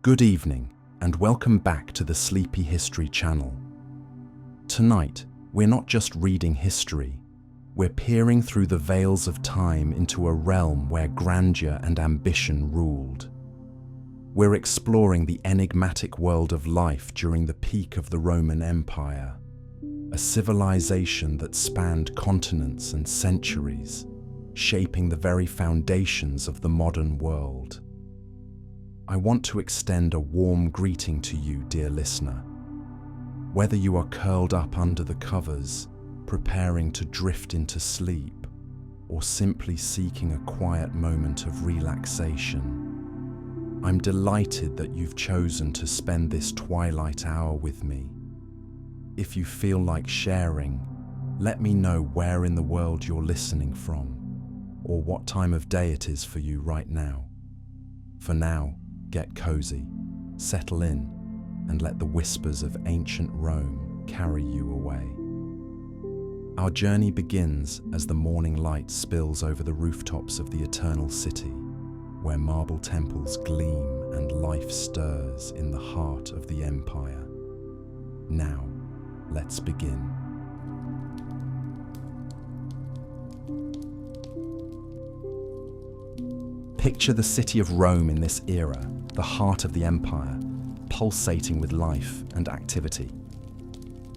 Good evening and welcome back to the Sleepy History channel. Tonight, we're not just reading history, we're peering through the veils of time into a realm where grandeur and ambition ruled. We're exploring the enigmatic world of life during the peak of the Roman Empire, a civilization that spanned continents and centuries, shaping the very foundations of the modern world. I want to extend a warm greeting to you, dear listener. Whether you are curled up under the covers, preparing to drift into sleep, or simply seeking a quiet moment of relaxation, I'm delighted that you've chosen to spend this twilight hour with me. If you feel like sharing, let me know where in the world you're listening from, or what time of day it is for you right now. For now, get cozy, settle in, and let the whispers of ancient Rome carry you away. Our journey begins as the morning light spills over the rooftops of the Eternal City, where marble temples gleam and life stirs in the heart of the empire. Now, let's begin. Picture the city of Rome in this era, the heart of the empire, pulsating with life and activity.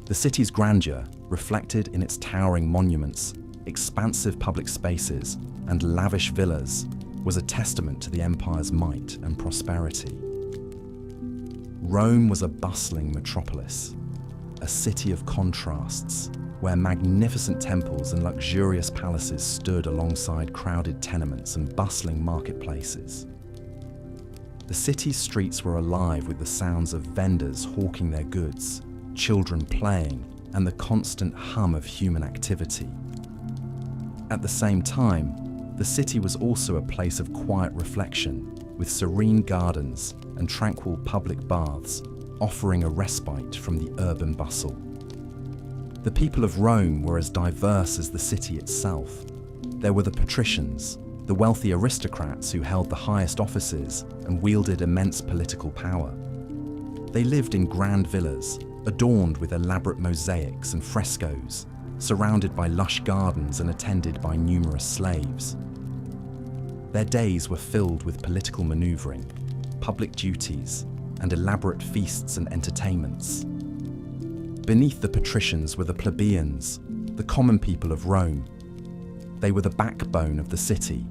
The city's grandeur, reflected in its towering monuments, expansive public spaces, and lavish villas, was a testament to the empire's might and prosperity. Rome was a bustling metropolis, a city of contrasts, where magnificent temples and luxurious palaces stood alongside crowded tenements and bustling marketplaces. The city's streets were alive with the sounds of vendors hawking their goods, children playing, and the constant hum of human activity. At the same time, the city was also a place of quiet reflection, with serene gardens and tranquil public baths, offering a respite from the urban bustle. The people of Rome were as diverse as the city itself. There were the patricians, the wealthy aristocrats who held the highest offices and wielded immense political power. They lived in grand villas, adorned with elaborate mosaics and frescoes, surrounded by lush gardens and attended by numerous slaves. Their days were filled with political maneuvering, public duties, and elaborate feasts and entertainments. Beneath the patricians were the plebeians, the common people of Rome. They were the backbone of the city,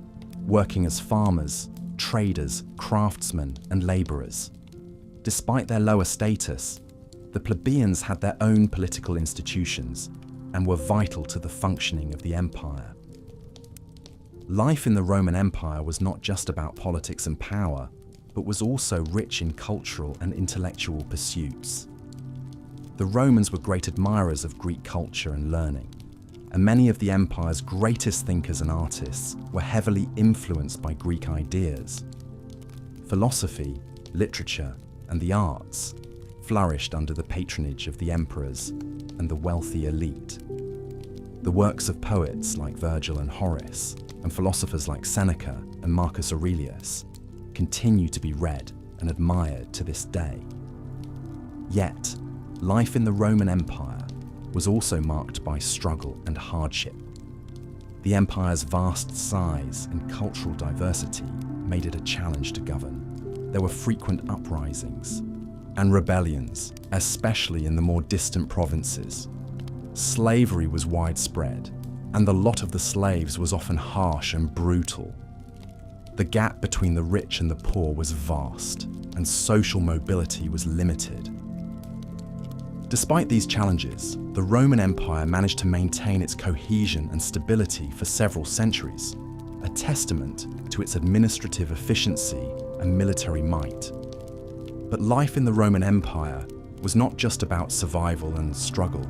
working as farmers, traders, craftsmen, and laborers. Despite their lower status, the plebeians had their own political institutions and were vital to the functioning of the empire. Life in the Roman Empire was not just about politics and power, but was also rich in cultural and intellectual pursuits. The Romans were great admirers of Greek culture and learning, and many of the empire's greatest thinkers and artists were heavily influenced by Greek ideas. Philosophy, literature, and the arts flourished under the patronage of the emperors and the wealthy elite. The works of poets like Virgil and Horace, and philosophers like Seneca and Marcus Aurelius, continue to be read and admired to this day. Yet, life in the Roman Empire was also marked by struggle and hardship. The empire's vast size and cultural diversity made it a challenge to govern. There were frequent uprisings and rebellions, especially in the more distant provinces. Slavery was widespread, and the lot of the slaves was often harsh and brutal. The gap between the rich and the poor was vast, and social mobility was limited. Despite these challenges, the Roman Empire managed to maintain its cohesion and stability for several centuries, a testament to its administrative efficiency and military might. But life in the Roman Empire was not just about survival and struggle.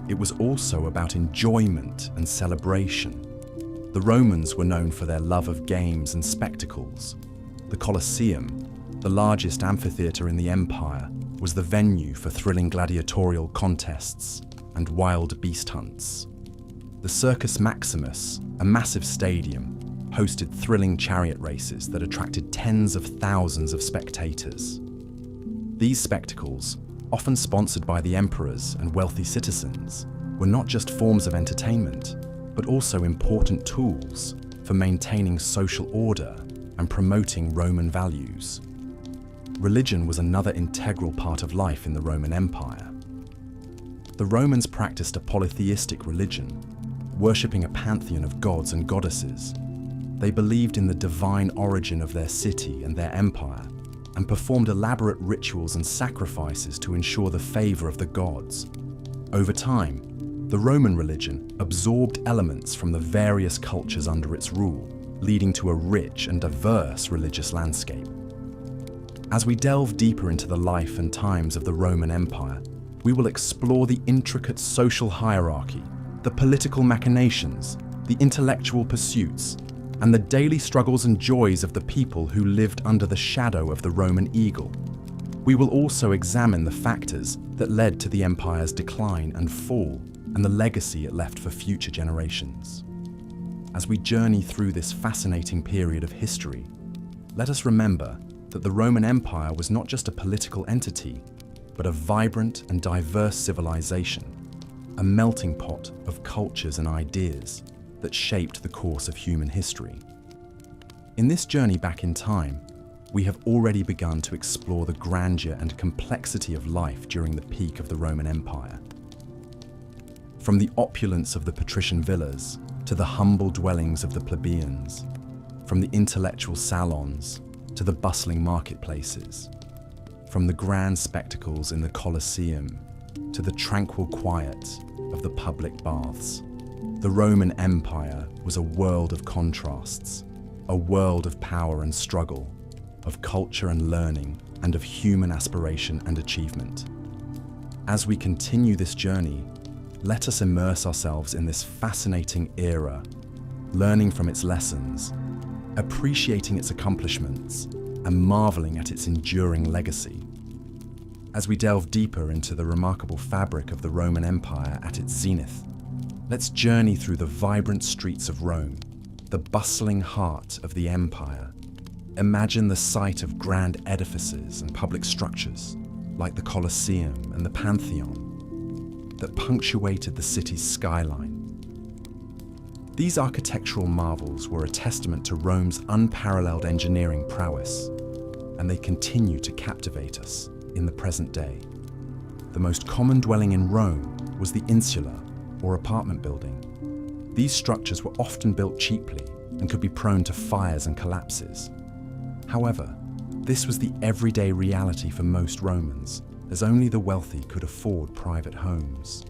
It was also about enjoyment and celebration. The Romans were known for their love of games and spectacles. The Colosseum, the largest amphitheatre in the empire, was the venue for thrilling gladiatorial contests and wild beast hunts. The Circus Maximus, a massive stadium, hosted thrilling chariot races that attracted tens of thousands of spectators. These spectacles, often sponsored by the emperors and wealthy citizens, were not just forms of entertainment, but also important tools for maintaining social order and promoting Roman values. Religion was another integral part of life in the Roman Empire. The Romans practiced a polytheistic religion, worshipping a pantheon of gods and goddesses. They believed in the divine origin of their city and their empire, and performed elaborate rituals and sacrifices to ensure the favor of the gods. Over time, the Roman religion absorbed elements from the various cultures under its rule, leading to a rich and diverse religious landscape. As we delve deeper into the life and times of the Roman Empire, we will explore the intricate social hierarchy, the political machinations, the intellectual pursuits, and the daily struggles and joys of the people who lived under the shadow of the Roman eagle. We will also examine the factors that led to the empire's decline and fall, and the legacy it left for future generations. As we journey through this fascinating period of history, let us remember that the Roman Empire was not just a political entity, but a vibrant and diverse civilization, a melting pot of cultures and ideas that shaped the course of human history. In this journey back in time, we have already begun to explore the grandeur and complexity of life during the peak of the Roman Empire. From the opulence of the patrician villas to the humble dwellings of the plebeians, from the intellectual salons to the bustling marketplaces, from the grand spectacles in the Colosseum to the tranquil quiet of the public baths, the Roman Empire was a world of contrasts, a world of power and struggle, of culture and learning, and of human aspiration and achievement. As we continue this journey, let us immerse ourselves in this fascinating era, learning from its lessons, appreciating its accomplishments, and marveling at its enduring legacy. As we delve deeper into the remarkable fabric of the Roman Empire at its zenith, let's journey through the vibrant streets of Rome, the bustling heart of the empire. Imagine the sight of grand edifices and public structures, like the Colosseum and the Pantheon, that punctuated the city's skyline. These architectural marvels were a testament to Rome's unparalleled engineering prowess, and they continue to captivate us in the present day. The most common dwelling in Rome was the insula, or apartment building. These structures were often built cheaply and could be prone to fires and collapses. However, this was the everyday reality for most Romans, as only the wealthy could afford private homes.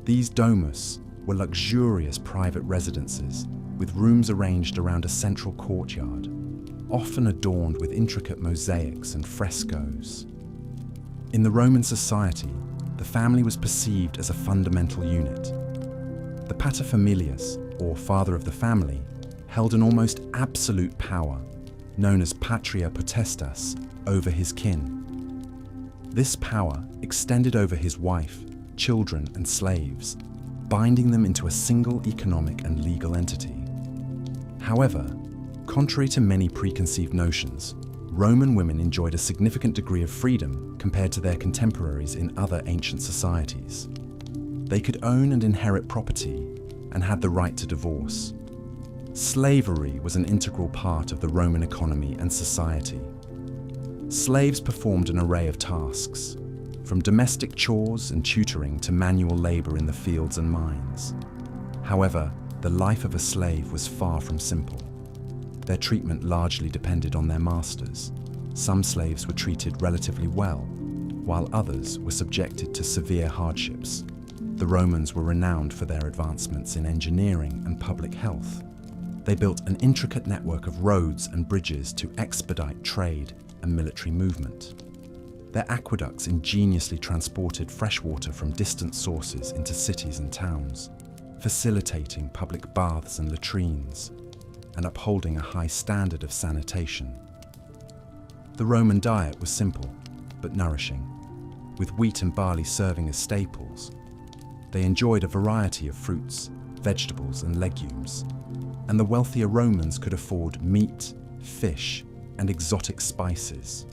These domus were luxurious private residences with rooms arranged around a central courtyard, often adorned with intricate mosaics and frescoes. In the Roman society, the family was perceived as a fundamental unit. The paterfamilias, or father of the family, held an almost absolute power, known as patria potestas, over his kin. This power extended over his wife, children, and slaves, binding them into a single economic and legal entity. However, contrary to many preconceived notions, Roman women enjoyed a significant degree of freedom compared to their contemporaries in other ancient societies. They could own and inherit property and had the right to divorce. Slavery was an integral part of the Roman economy and society. Slaves performed an array of tasks, from domestic chores and tutoring to manual labor in the fields and mines. However, the life of a slave was far from simple. Their treatment largely depended on their masters. Some slaves were treated relatively well, while others were subjected to severe hardships. The Romans were renowned for their advancements in engineering and public health. They built an intricate network of roads and bridges to expedite trade and military movement. Their aqueducts ingeniously transported fresh water from distant sources into cities and towns, facilitating public baths and latrines, and upholding a high standard of sanitation. The Roman diet was simple, but nourishing, with wheat and barley serving as staples. They enjoyed a variety of fruits, vegetables, and legumes, and the wealthier Romans could afford meat, fish, and exotic spices.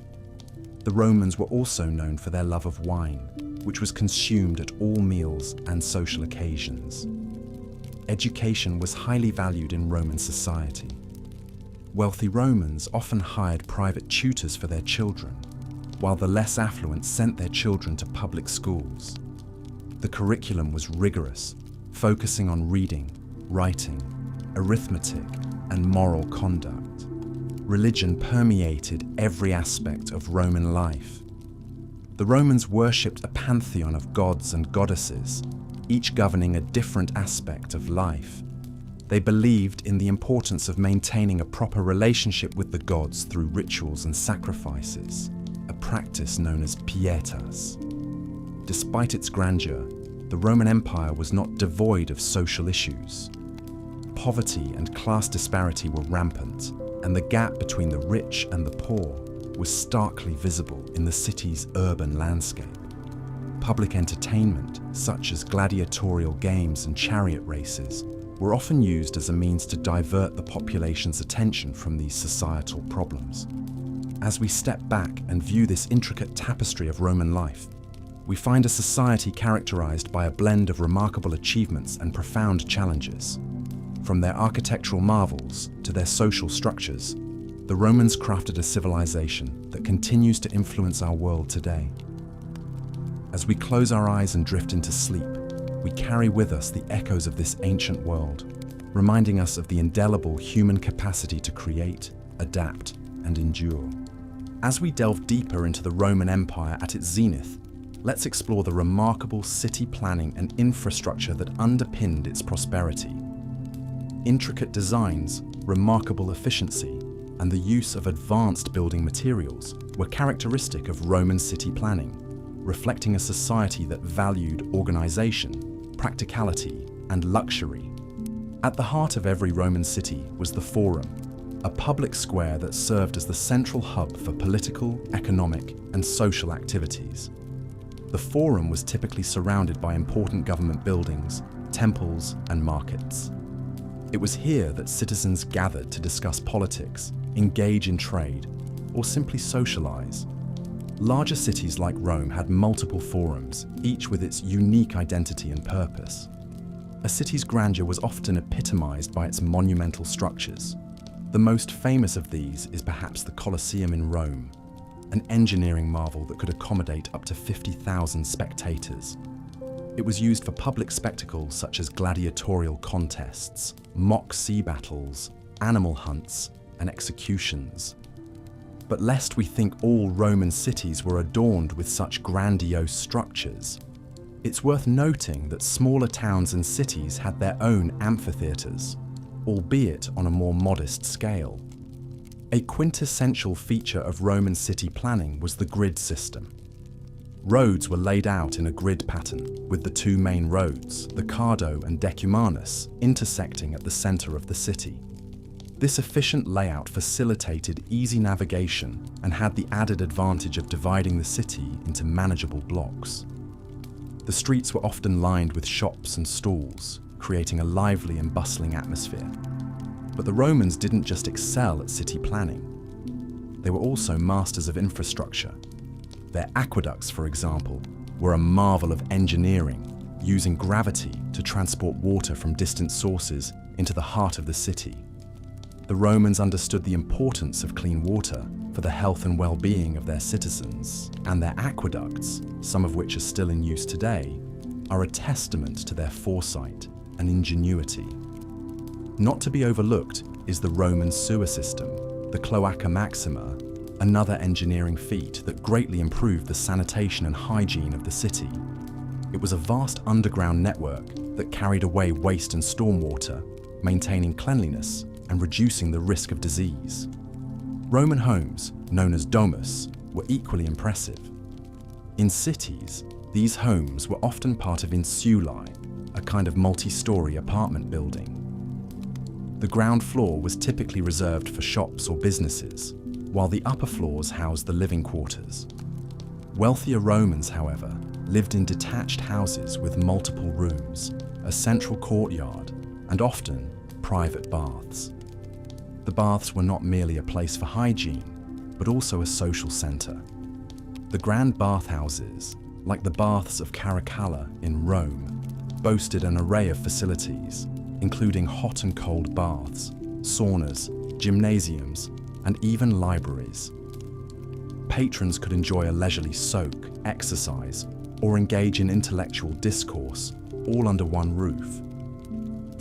The Romans were also known for their love of wine, which was consumed at all meals and social occasions. Education was highly valued in Roman society. Wealthy Romans often hired private tutors for their children, while the less affluent sent their children to public schools. The curriculum was rigorous, focusing on reading, writing, arithmetic, and moral conduct. Religion permeated every aspect of Roman life. The Romans worshipped a pantheon of gods and goddesses, each governing a different aspect of life. They believed in the importance of maintaining a proper relationship with the gods through rituals and sacrifices, a practice known as pietas. Despite its grandeur, the Roman Empire was not devoid of social issues. Poverty and class disparity were rampant, and the gap between the rich and the poor was starkly visible in the city's urban landscape. Public entertainment, such as gladiatorial games and chariot races, were often used as a means to divert the population's attention from these societal problems. As we step back and view this intricate tapestry of Roman life, we find a society characterized by a blend of remarkable achievements and profound challenges. From their architectural marvels to their social structures, the Romans crafted a civilization that continues to influence our world today. As we close our eyes and drift into sleep, we carry with us the echoes of this ancient world, reminding us of the indelible human capacity to create, adapt, and endure. As we delve deeper into the Roman Empire at its zenith, let's explore the remarkable city planning and infrastructure that underpinned its prosperity. Intricate designs, remarkable efficiency, and the use of advanced building materials were characteristic of Roman city planning, reflecting a society that valued organization, practicality, and luxury. At the heart of every Roman city was the Forum, a public square that served as the central hub for political, economic, and social activities. The Forum was typically surrounded by important government buildings, temples, and markets. It was here that citizens gathered to discuss politics, engage in trade, or simply socialize. Larger cities like Rome had multiple forums, each with its unique identity and purpose. A city's grandeur was often epitomized by its monumental structures. The most famous of these is perhaps the Colosseum in Rome, an engineering marvel that could accommodate up to 50,000 spectators. It was used for public spectacles such as gladiatorial contests, mock sea battles, animal hunts, and executions. But lest we think all Roman cities were adorned with such grandiose structures, it's worth noting that smaller towns and cities had their own amphitheatres, albeit on a more modest scale. A quintessential feature of Roman city planning was the grid system. Roads were laid out in a grid pattern, with the two main roads, the Cardo and Decumanus, intersecting at the centre of the city. This efficient layout facilitated easy navigation and had the added advantage of dividing the city into manageable blocks. The streets were often lined with shops and stalls, creating a lively and bustling atmosphere. But the Romans didn't just excel at city planning. They were also masters of infrastructure. Their aqueducts, for example, were a marvel of engineering, using gravity to transport water from distant sources into the heart of the city. The Romans understood the importance of clean water for the health and well-being of their citizens, and their aqueducts, some of which are still in use today, are a testament to their foresight and ingenuity. Not to be overlooked is the Roman sewer system, the Cloaca Maxima, another engineering feat that greatly improved the sanitation and hygiene of the city. It was a vast underground network that carried away waste and stormwater, maintaining cleanliness and reducing the risk of disease. Roman homes, known as domus, were equally impressive. In cities, these homes were often part of insulae, a kind of multi-story apartment building. The ground floor was typically reserved for shops or businesses, while the upper floors housed the living quarters. Wealthier Romans, however, lived in detached houses with multiple rooms, a central courtyard, and often private baths. The baths were not merely a place for hygiene, but also a social centre. The grand bathhouses, like the baths of Caracalla in Rome, boasted an array of facilities, including hot and cold baths, saunas, gymnasiums, and even libraries. Patrons could enjoy a leisurely soak, exercise, or engage in intellectual discourse, all under one roof.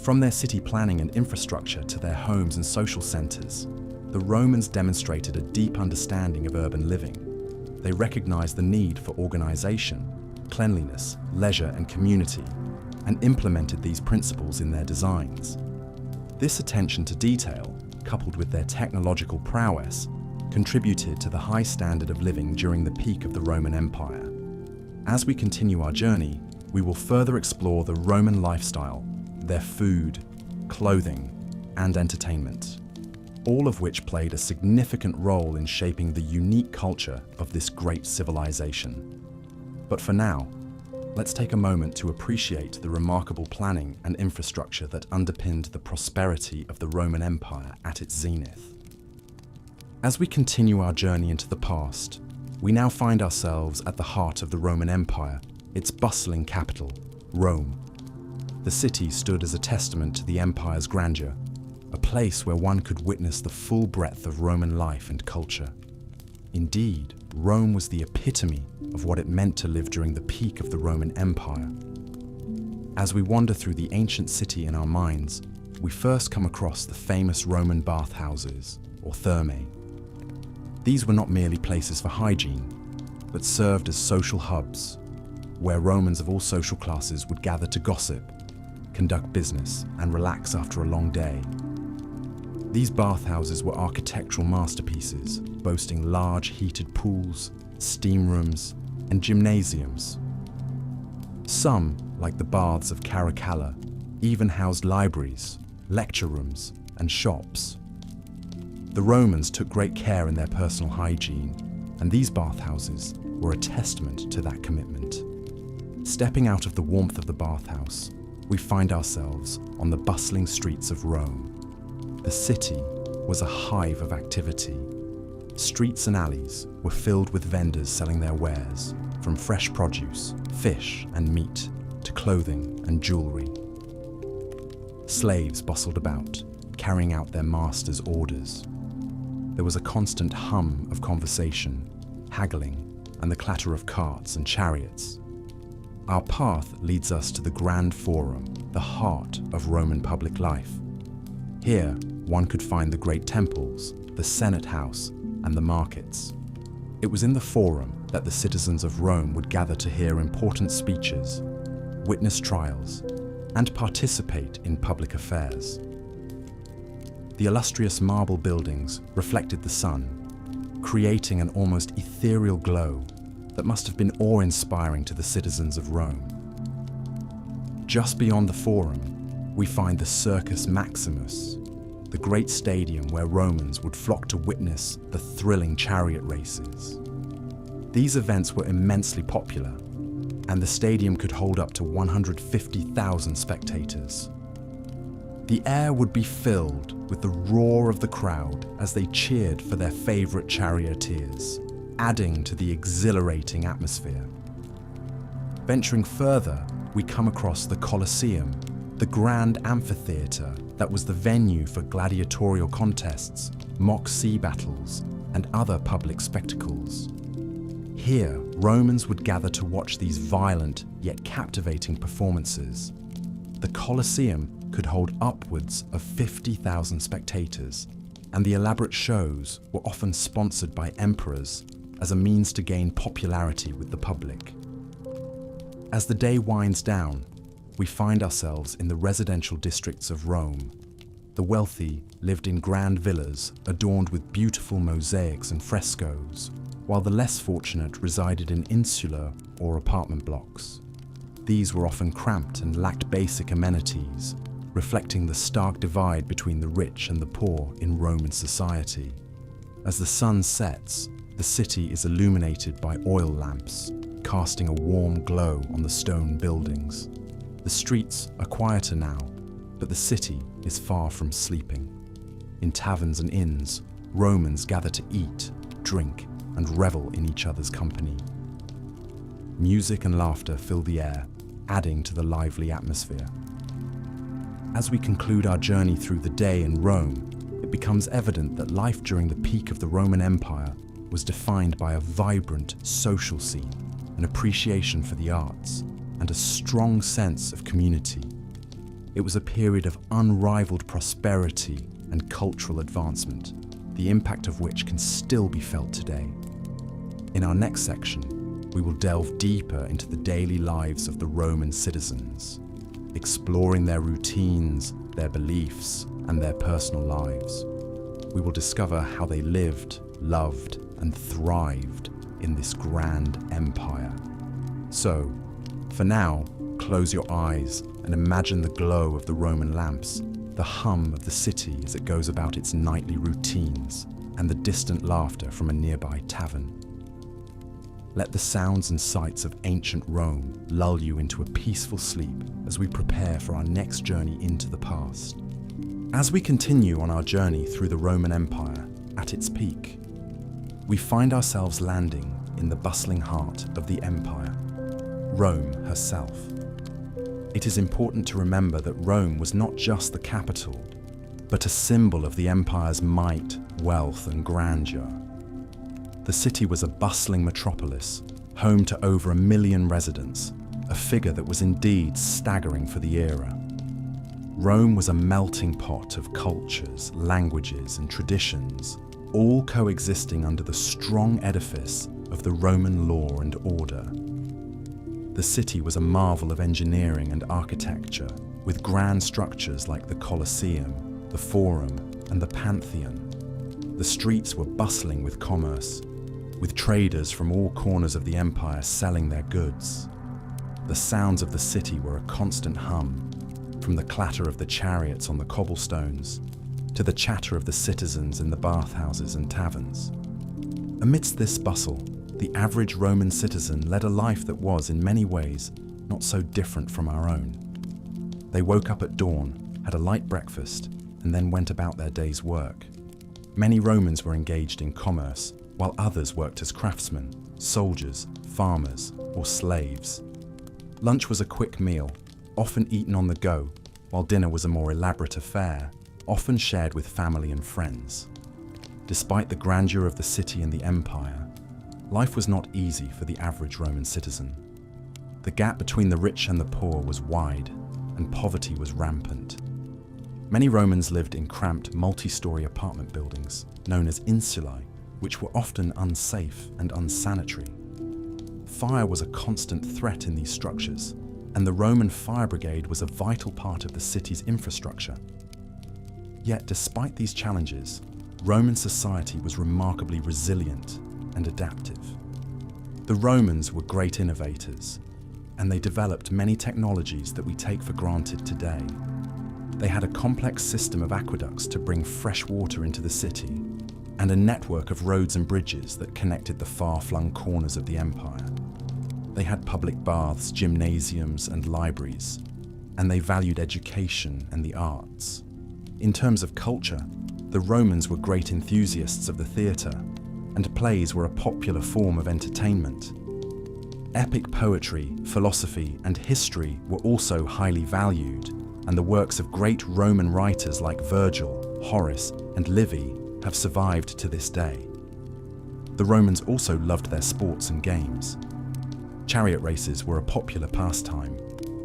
From their city planning and infrastructure to their homes and social centres, the Romans demonstrated a deep understanding of urban living. They recognized the need for organisation, cleanliness, leisure, and community, and implemented these principles in their designs. This attention to detail, coupled with their technological prowess, contributed to the high standard of living during the peak of the Roman Empire. As we continue our journey, we will further explore the Roman lifestyle, their food, clothing, and entertainment, all of which played a significant role in shaping the unique culture of this great civilization. But for now, let's take a moment to appreciate the remarkable planning and infrastructure that underpinned the prosperity of the Roman Empire at its zenith. As we continue our journey into the past, we now find ourselves at the heart of the Roman Empire, its bustling capital, Rome. The city stood as a testament to the empire's grandeur, a place where one could witness the full breadth of Roman life and culture. Indeed, Rome was the epitome of what it meant to live during the peak of the Roman Empire. As we wander through the ancient city in our minds, we first come across the famous Roman bathhouses, or thermae. These were not merely places for hygiene, but served as social hubs, where Romans of all social classes would gather to gossip, conduct business, and relax after a long day. These bathhouses were architectural masterpieces, boasting large heated pools, steam rooms, and gymnasiums. Some, like the baths of Caracalla, even housed libraries, lecture rooms, and shops. The Romans took great care in their personal hygiene, and these bathhouses were a testament to that commitment. Stepping out of the warmth of the bathhouse, we find ourselves on the bustling streets of Rome. The city was a hive of activity. Streets and alleys were filled with vendors selling their wares, from fresh produce, fish and meat, to clothing and jewellery. Slaves bustled about, carrying out their masters' orders. There was a constant hum of conversation, haggling, and the clatter of carts and chariots. Our path leads us to the Grand Forum, the heart of Roman public life. Here, one could find the great temples, the Senate House, and the markets. It was in the Forum that the citizens of Rome would gather to hear important speeches, witness trials, and participate in public affairs. The illustrious marble buildings reflected the sun, creating an almost ethereal glow that must have been awe-inspiring to the citizens of Rome. Just beyond the Forum, we find the Circus Maximus, the great stadium where Romans would flock to witness the thrilling chariot races. These events were immensely popular, and the stadium could hold up to 150,000 spectators. The air would be filled with the roar of the crowd as they cheered for their favourite charioteers, adding to the exhilarating atmosphere. Venturing further, we come across the Colosseum, the grand amphitheatre that was the venue for gladiatorial contests, mock sea battles, and other public spectacles. Here, Romans would gather to watch these violent yet captivating performances. The Colosseum could hold upwards of 50,000 spectators, and the elaborate shows were often sponsored by emperors as a means to gain popularity with the public. As the day winds down, we find ourselves in the residential districts of Rome. The wealthy lived in grand villas adorned with beautiful mosaics and frescoes, while the less fortunate resided in insular or apartment blocks. These were often cramped and lacked basic amenities, reflecting the stark divide between the rich and the poor in Roman society. As the sun sets, the city is illuminated by oil lamps, casting a warm glow on the stone buildings. The streets are quieter now, but the city is far from sleeping. In taverns and inns, Romans gather to eat, drink, and revel in each other's company. Music and laughter fill the air, adding to the lively atmosphere. As we conclude our journey through the day in Rome, it becomes evident that life during the peak of the Roman Empire was defined by a vibrant social scene, an appreciation for the arts, and a strong sense of community. It was a period of unrivaled prosperity and cultural advancement, the impact of which can still be felt today. In our next section, we will delve deeper into the daily lives of the Roman citizens, exploring their routines, their beliefs, and their personal lives. We will discover how they lived, loved, and thrived in this grand empire. So, for now, close your eyes and imagine the glow of the Roman lamps, the hum of the city as it goes about its nightly routines, and the distant laughter from a nearby tavern. Let the sounds and sights of ancient Rome lull you into a peaceful sleep as we prepare for our next journey into the past. As we continue on our journey through the Roman Empire at its peak, we find ourselves landing in the bustling heart of the empire, Rome herself. It is important to remember that Rome was not just the capital, but a symbol of the empire's might, wealth, and grandeur. The city was a bustling metropolis, home to over 1 million residents, a figure that was indeed staggering for the era. Rome was a melting pot of cultures, languages, and traditions, all coexisting under the strong edifice of the Roman law and order. The city was a marvel of engineering and architecture, with grand structures like the Colosseum, the Forum, and the Pantheon. The streets were bustling with commerce, with traders from all corners of the empire selling their goods. The sounds of the city were a constant hum, from the clatter of the chariots on the cobblestones to the chatter of the citizens in the bathhouses and taverns. Amidst this bustle, the average Roman citizen led a life that was, in many ways, not so different from our own. They woke up at dawn, had a light breakfast, and then went about their day's work. Many Romans were engaged in commerce, while others worked as craftsmen, soldiers, farmers, or slaves. Lunch was a quick meal, often eaten on the go, while dinner was a more elaborate affair, often shared with family and friends. Despite the grandeur of the city and the empire, life was not easy for the average Roman citizen. The gap between the rich and the poor was wide, and poverty was rampant. Many Romans lived in cramped, multi-story apartment buildings, known as insulae, which were often unsafe and unsanitary. Fire was a constant threat in these structures, and the Roman fire brigade was a vital part of the city's infrastructure. Yet, despite these challenges, Roman society was remarkably resilient and adaptive. The Romans were great innovators, and they developed many technologies that we take for granted today. They had a complex system of aqueducts to bring fresh water into the city, and a network of roads and bridges that connected the far-flung corners of the empire. They had public baths, gymnasiums, and libraries, and they valued education and the arts. In terms of culture, the Romans were great enthusiasts of the theatre, and plays were a popular form of entertainment. Epic poetry, philosophy, and history were also highly valued, and the works of great Roman writers like Virgil, Horace, and Livy have survived to this day. The Romans also loved their sports and games. Chariot races were a popular pastime,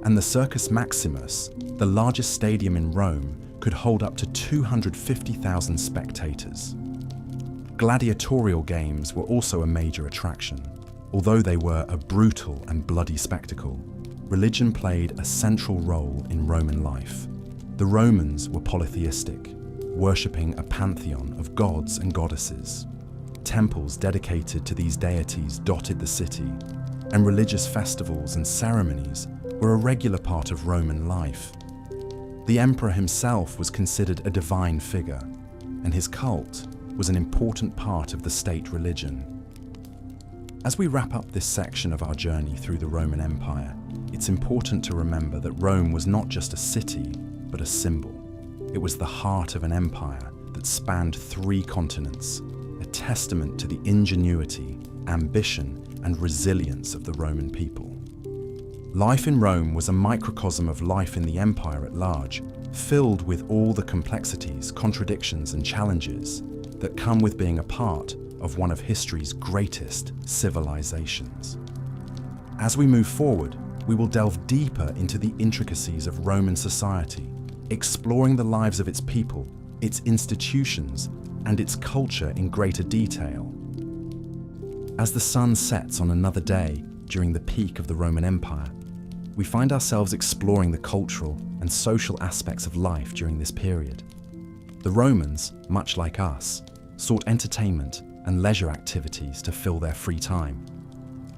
and the Circus Maximus, the largest stadium in Rome, could hold up to 250,000 spectators. Gladiatorial games were also a major attraction. Although they were a brutal and bloody spectacle, religion played a central role in Roman life. The Romans were polytheistic, worshipping a pantheon of gods and goddesses. Temples dedicated to these deities dotted the city, and religious festivals and ceremonies were a regular part of Roman life. The emperor himself was considered a divine figure, and his cult was an important part of the state religion. As we wrap up this section of our journey through the Roman Empire, it's important to remember that Rome was not just a city, but a symbol. It was the heart of an empire that spanned 3 continents, a testament to the ingenuity, ambition, and resilience of the Roman people. Life in Rome was a microcosm of life in the empire at large, filled with all the complexities, contradictions, and challenges that come with being a part of one of history's greatest civilizations. As we move forward, we will delve deeper into the intricacies of Roman society, exploring the lives of its people, its institutions, and its culture in greater detail. As the sun sets on another day during the peak of the Roman Empire, we find ourselves exploring the cultural and social aspects of life during this period. The Romans, much like us, sought entertainment and leisure activities to fill their free time.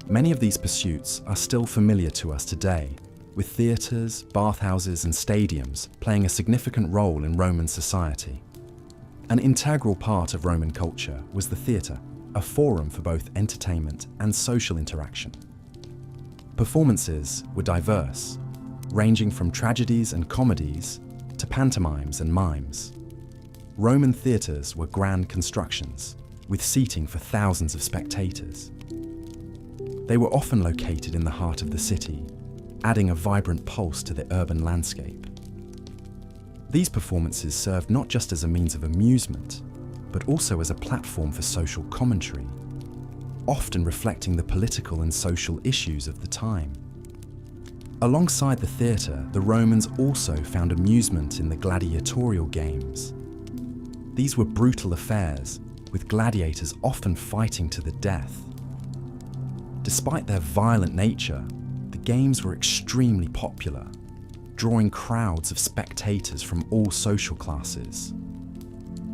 Many of these pursuits are still familiar to us today, with theatres, bathhouses, and stadiums playing a significant role in Roman society. An integral part of Roman culture was the theatre, a forum for both entertainment and social interaction. Performances were diverse, ranging from tragedies and comedies to pantomimes and mimes. Roman theatres were grand constructions, with seating for thousands of spectators. They were often located in the heart of the city, adding a vibrant pulse to the urban landscape. These performances served not just as a means of amusement, but also as a platform for social commentary, often reflecting the political and social issues of the time. Alongside the theatre, the Romans also found amusement in the gladiatorial games. These were brutal affairs, with gladiators often fighting to the death. Despite their violent nature, the games were extremely popular, drawing crowds of spectators from all social classes.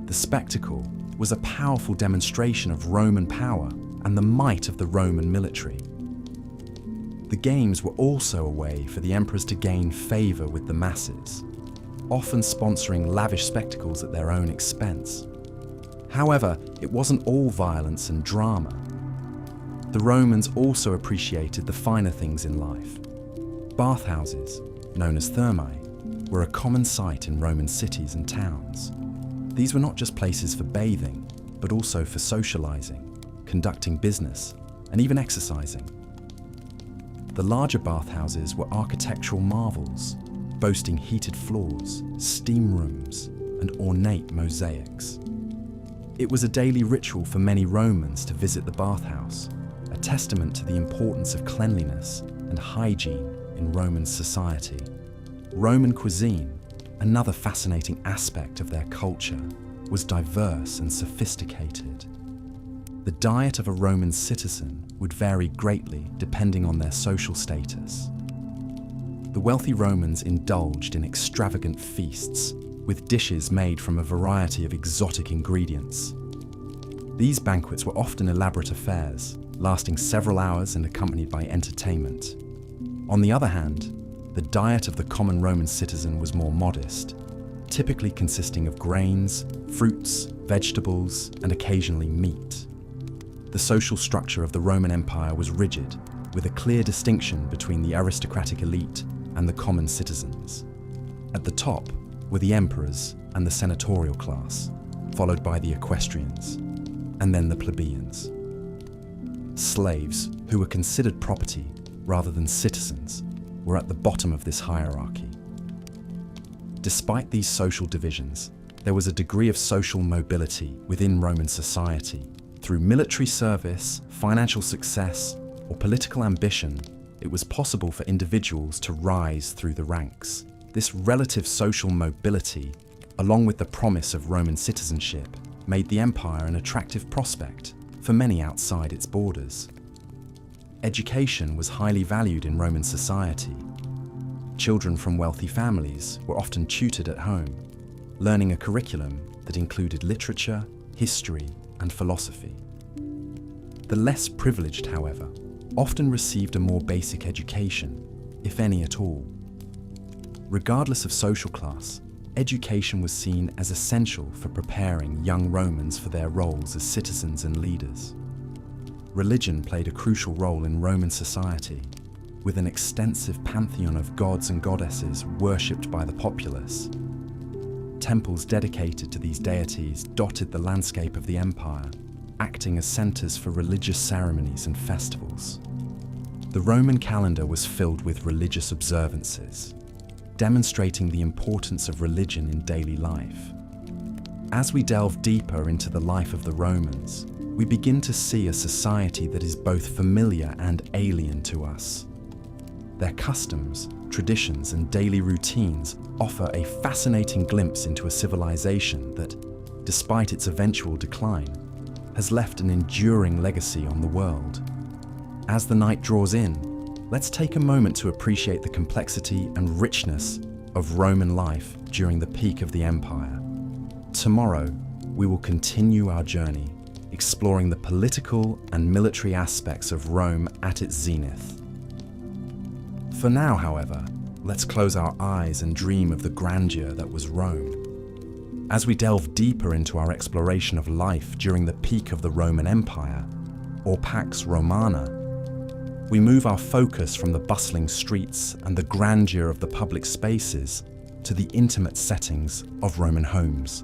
The spectacle was a powerful demonstration of Roman power and the might of the Roman military. The games were also a way for the emperors to gain favour with the masses, often sponsoring lavish spectacles at their own expense. However, it wasn't all violence and drama. The Romans also appreciated the finer things in life. Bathhouses, known as thermae, were a common sight in Roman cities and towns. These were not just places for bathing, but also for socializing, conducting business, and even exercising. The larger bathhouses were architectural marvels, boasting heated floors, steam rooms, and ornate mosaics. It was a daily ritual for many Romans to visit the bathhouse, a testament to the importance of cleanliness and hygiene in Roman society. Roman cuisine, another fascinating aspect of their culture, was diverse and sophisticated. The diet of a Roman citizen would vary greatly depending on their social status. The wealthy Romans indulged in extravagant feasts, with dishes made from a variety of exotic ingredients. These banquets were often elaborate affairs, lasting several hours and accompanied by entertainment. On the other hand, the diet of the common Roman citizen was more modest, typically consisting of grains, fruits, vegetables, and occasionally meat. The social structure of the Roman Empire was rigid, with a clear distinction between the aristocratic elite and the common citizens. At the top were the emperors and the senatorial class, followed by the equestrians, and then the plebeians. Slaves, who were considered property rather than citizens, were at the bottom of this hierarchy. Despite these social divisions, there was a degree of social mobility within Roman society. Through military service, financial success, or political ambition, it was possible for individuals to rise through the ranks. This relative social mobility, along with the promise of Roman citizenship, made the empire an attractive prospect for many outside its borders. Education was highly valued in Roman society. Children from wealthy families were often tutored at home, learning a curriculum that included literature, history, and philosophy. The less privileged, however, often received a more basic education, if any at all. Regardless of social class, education was seen as essential for preparing young Romans for their roles as citizens and leaders. Religion played a crucial role in Roman society, with an extensive pantheon of gods and goddesses worshipped by the populace. Temples dedicated to these deities dotted the landscape of the empire, acting as centers for religious ceremonies and festivals. The Roman calendar was filled with religious observances, demonstrating the importance of religion in daily life. As we delve deeper into the life of the Romans, we begin to see a society that is both familiar and alien to us. Their customs, traditions, and daily routines offer a fascinating glimpse into a civilization that, despite its eventual decline, has left an enduring legacy on the world. As the night draws in, let's take a moment to appreciate the complexity and richness of Roman life during the peak of the empire. Tomorrow, we will continue our journey, exploring the political and military aspects of Rome at its zenith. For now, however, let's close our eyes and dream of the grandeur that was Rome. As we delve deeper into our exploration of life during the peak of the Roman Empire, or Pax Romana, we move our focus from the bustling streets and the grandeur of the public spaces to the intimate settings of Roman homes.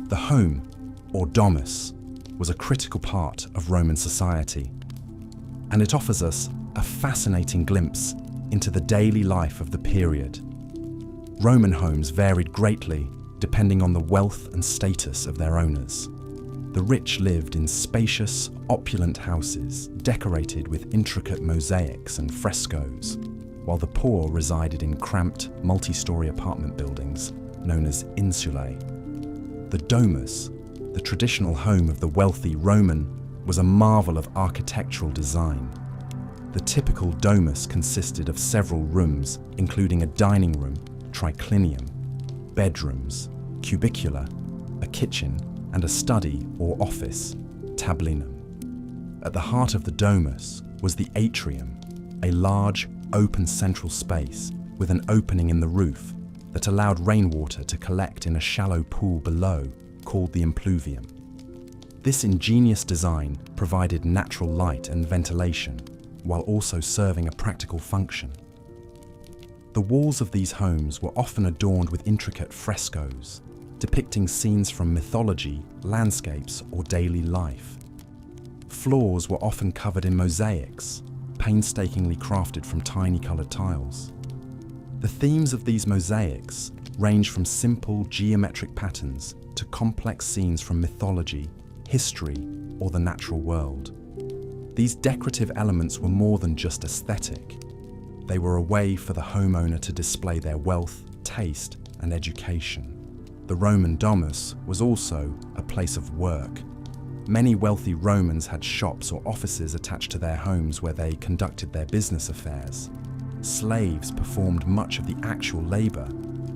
The home, or domus, was a critical part of Roman society, and it offers us a fascinating glimpse into the daily life of the period. Roman homes varied greatly depending on the wealth and status of their owners. The rich lived in spacious, opulent houses decorated with intricate mosaics and frescoes, while the poor resided in cramped, multi-story apartment buildings known as insulae. The domus, the traditional home of the wealthy Roman, was a marvel of architectural design. The typical domus consisted of several rooms, including a dining room, triclinium, bedrooms, cubicula, a kitchen, and a study or office, tablinum. At the heart of the domus was the atrium, a large, open central space with an opening in the roof that allowed rainwater to collect in a shallow pool below called the impluvium. This ingenious design provided natural light and ventilation while also serving a practical function. The walls of these homes were often adorned with intricate frescoes, depicting scenes from mythology, landscapes, or daily life. Floors were often covered in mosaics, painstakingly crafted from tiny coloured tiles. The themes of these mosaics range from simple geometric patterns to complex scenes from mythology, history, or the natural world. These decorative elements were more than just aesthetic. They were a way for the homeowner to display their wealth, taste, and education. The Roman domus was also a place of work. Many wealthy Romans had shops or offices attached to their homes where they conducted their business affairs. Slaves performed much of the actual labor,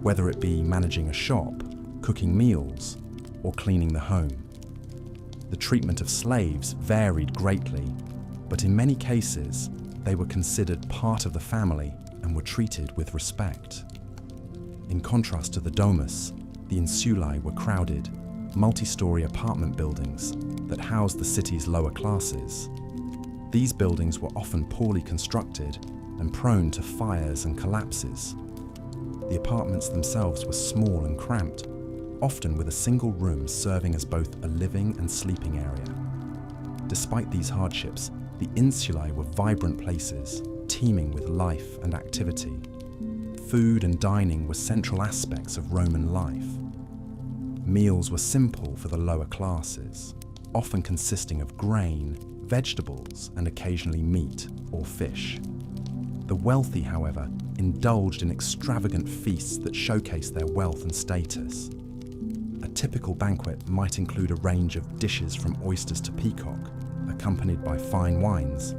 whether it be managing a shop, cooking meals, or cleaning the home. The treatment of slaves varied greatly, but in many cases, they were considered part of the family and were treated with respect. In contrast to the domus, the insulae were crowded, multi-story apartment buildings that housed the city's lower classes. These buildings were often poorly constructed and prone to fires and collapses. The apartments themselves were small and cramped, often with a single room serving as both a living and sleeping area. Despite these hardships, the insulae were vibrant places, teeming with life and activity. Food and dining were central aspects of Roman life. Meals were simple for the lower classes, often consisting of grain, vegetables, and occasionally meat or fish. The wealthy, however, indulged in extravagant feasts that showcased their wealth and status. A typical banquet might include a range of dishes from oysters to peacock, accompanied by fine wines,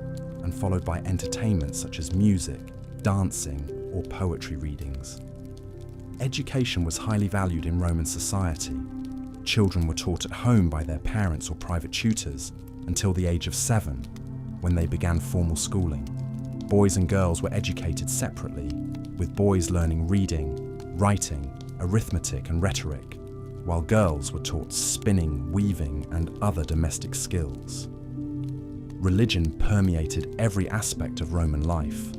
and followed by entertainments such as music, dancing, or poetry readings. Education was highly valued in Roman society. Children were taught at home by their parents or private tutors until the age of 7, when they began formal schooling. Boys and girls were educated separately, with boys learning reading, writing, arithmetic, and rhetoric, while girls were taught spinning, weaving, and other domestic skills. Religion permeated every aspect of Roman life,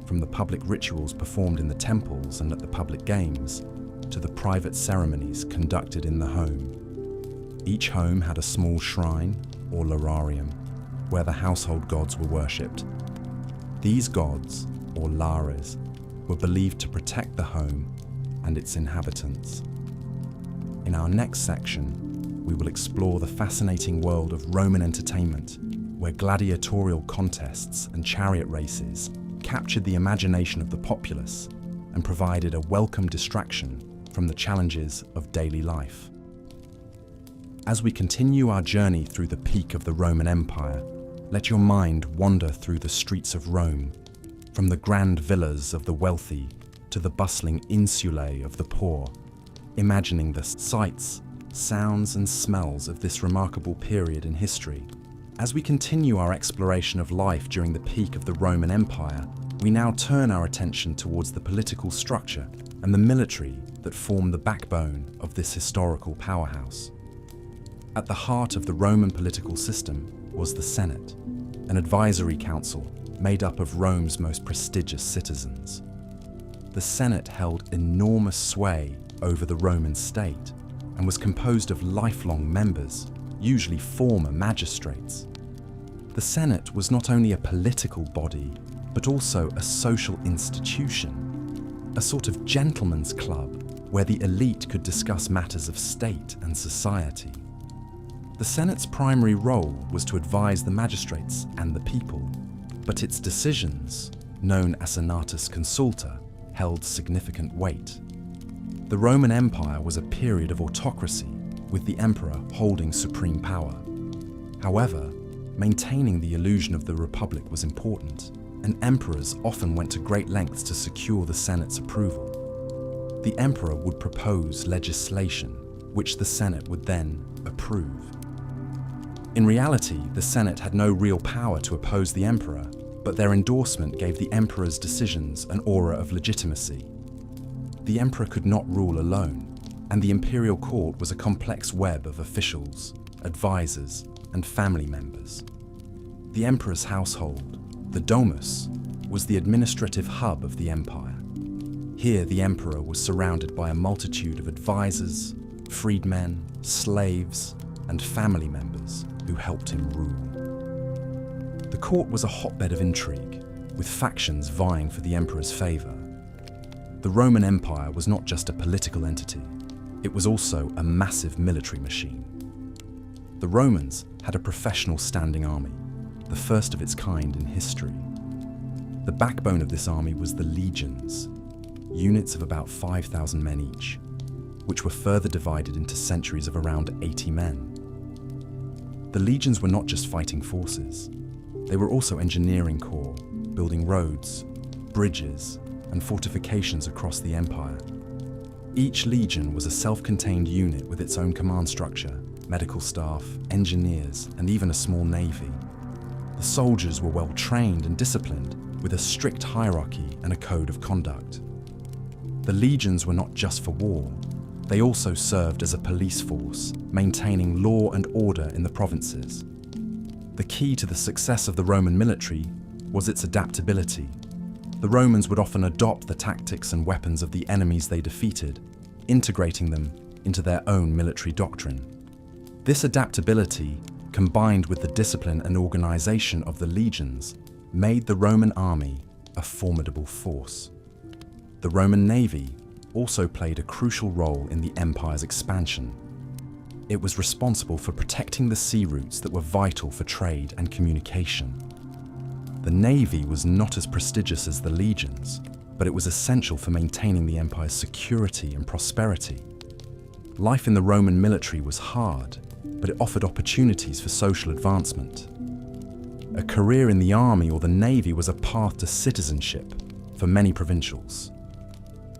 from the public rituals performed in the temples and at the public games, to the private ceremonies conducted in the home. Each home had a small shrine, or lararium, where the household gods were worshipped. These gods, or lares, were believed to protect the home and its inhabitants. In our next section, we will explore the fascinating world of Roman entertainment, where gladiatorial contests and chariot races captured the imagination of the populace and provided a welcome distraction from the challenges of daily life. As we continue our journey through the peak of the Roman Empire, let your mind wander through the streets of Rome, from the grand villas of the wealthy to the bustling insulae of the poor, imagining the sights, sounds, and smells of this remarkable period in history. As we continue our exploration of life during the peak of the Roman Empire, we now turn our attention towards the political structure and the military that form the backbone of this historical powerhouse. At the heart of the Roman political system was the Senate, an advisory council made up of Rome's most prestigious citizens. The Senate held enormous sway over the Roman state and was composed of lifelong members, usually former magistrates. The Senate was not only a political body, but also a social institution, a sort of gentleman's club where the elite could discuss matters of state and society. The Senate's primary role was to advise the magistrates and the people, but its decisions, known as senatus consulta, held significant weight. The Roman Empire was a period of autocracy, with the emperor holding supreme power. However, maintaining the illusion of the republic was important, and emperors often went to great lengths to secure the Senate's approval. The emperor would propose legislation, which the Senate would then approve. In reality, the Senate had no real power to oppose the emperor, but their endorsement gave the emperor's decisions an aura of legitimacy. The emperor could not rule alone, and the imperial court was a complex web of officials, advisors, and family members. The emperor's household, the domus, was the administrative hub of the empire. Here, the emperor was surrounded by a multitude of advisors, freedmen, slaves, and family members who helped him rule. The court was a hotbed of intrigue, with factions vying for the emperor's favor. The Roman Empire was not just a political entity, it was also a massive military machine. The Romans had a professional standing army, the first of its kind in history. The backbone of this army was the legions, units of about 5,000 men each, which were further divided into centuries of around 80 men. The legions were not just fighting forces, they were also engineering corps, building roads, bridges, and fortifications across the empire. Each legion was a self-contained unit with its own command structure, medical staff, engineers, and even a small navy. The soldiers were well trained and disciplined, with a strict hierarchy and a code of conduct. The legions were not just for war, they also served as a police force, maintaining law and order in the provinces. The key to the success of the Roman military was its adaptability. The Romans would often adopt the tactics and weapons of the enemies they defeated, integrating them into their own military doctrine. This adaptability, combined with the discipline and organization of the legions, made the Roman army a formidable force. The Roman navy also played a crucial role in the empire's expansion. It was responsible for protecting the sea routes that were vital for trade and communication. The navy was not as prestigious as the legions, but it was essential for maintaining the empire's security and prosperity. Life in the Roman military was hard, but it offered opportunities for social advancement. A career in the army or the navy was a path to citizenship for many provincials.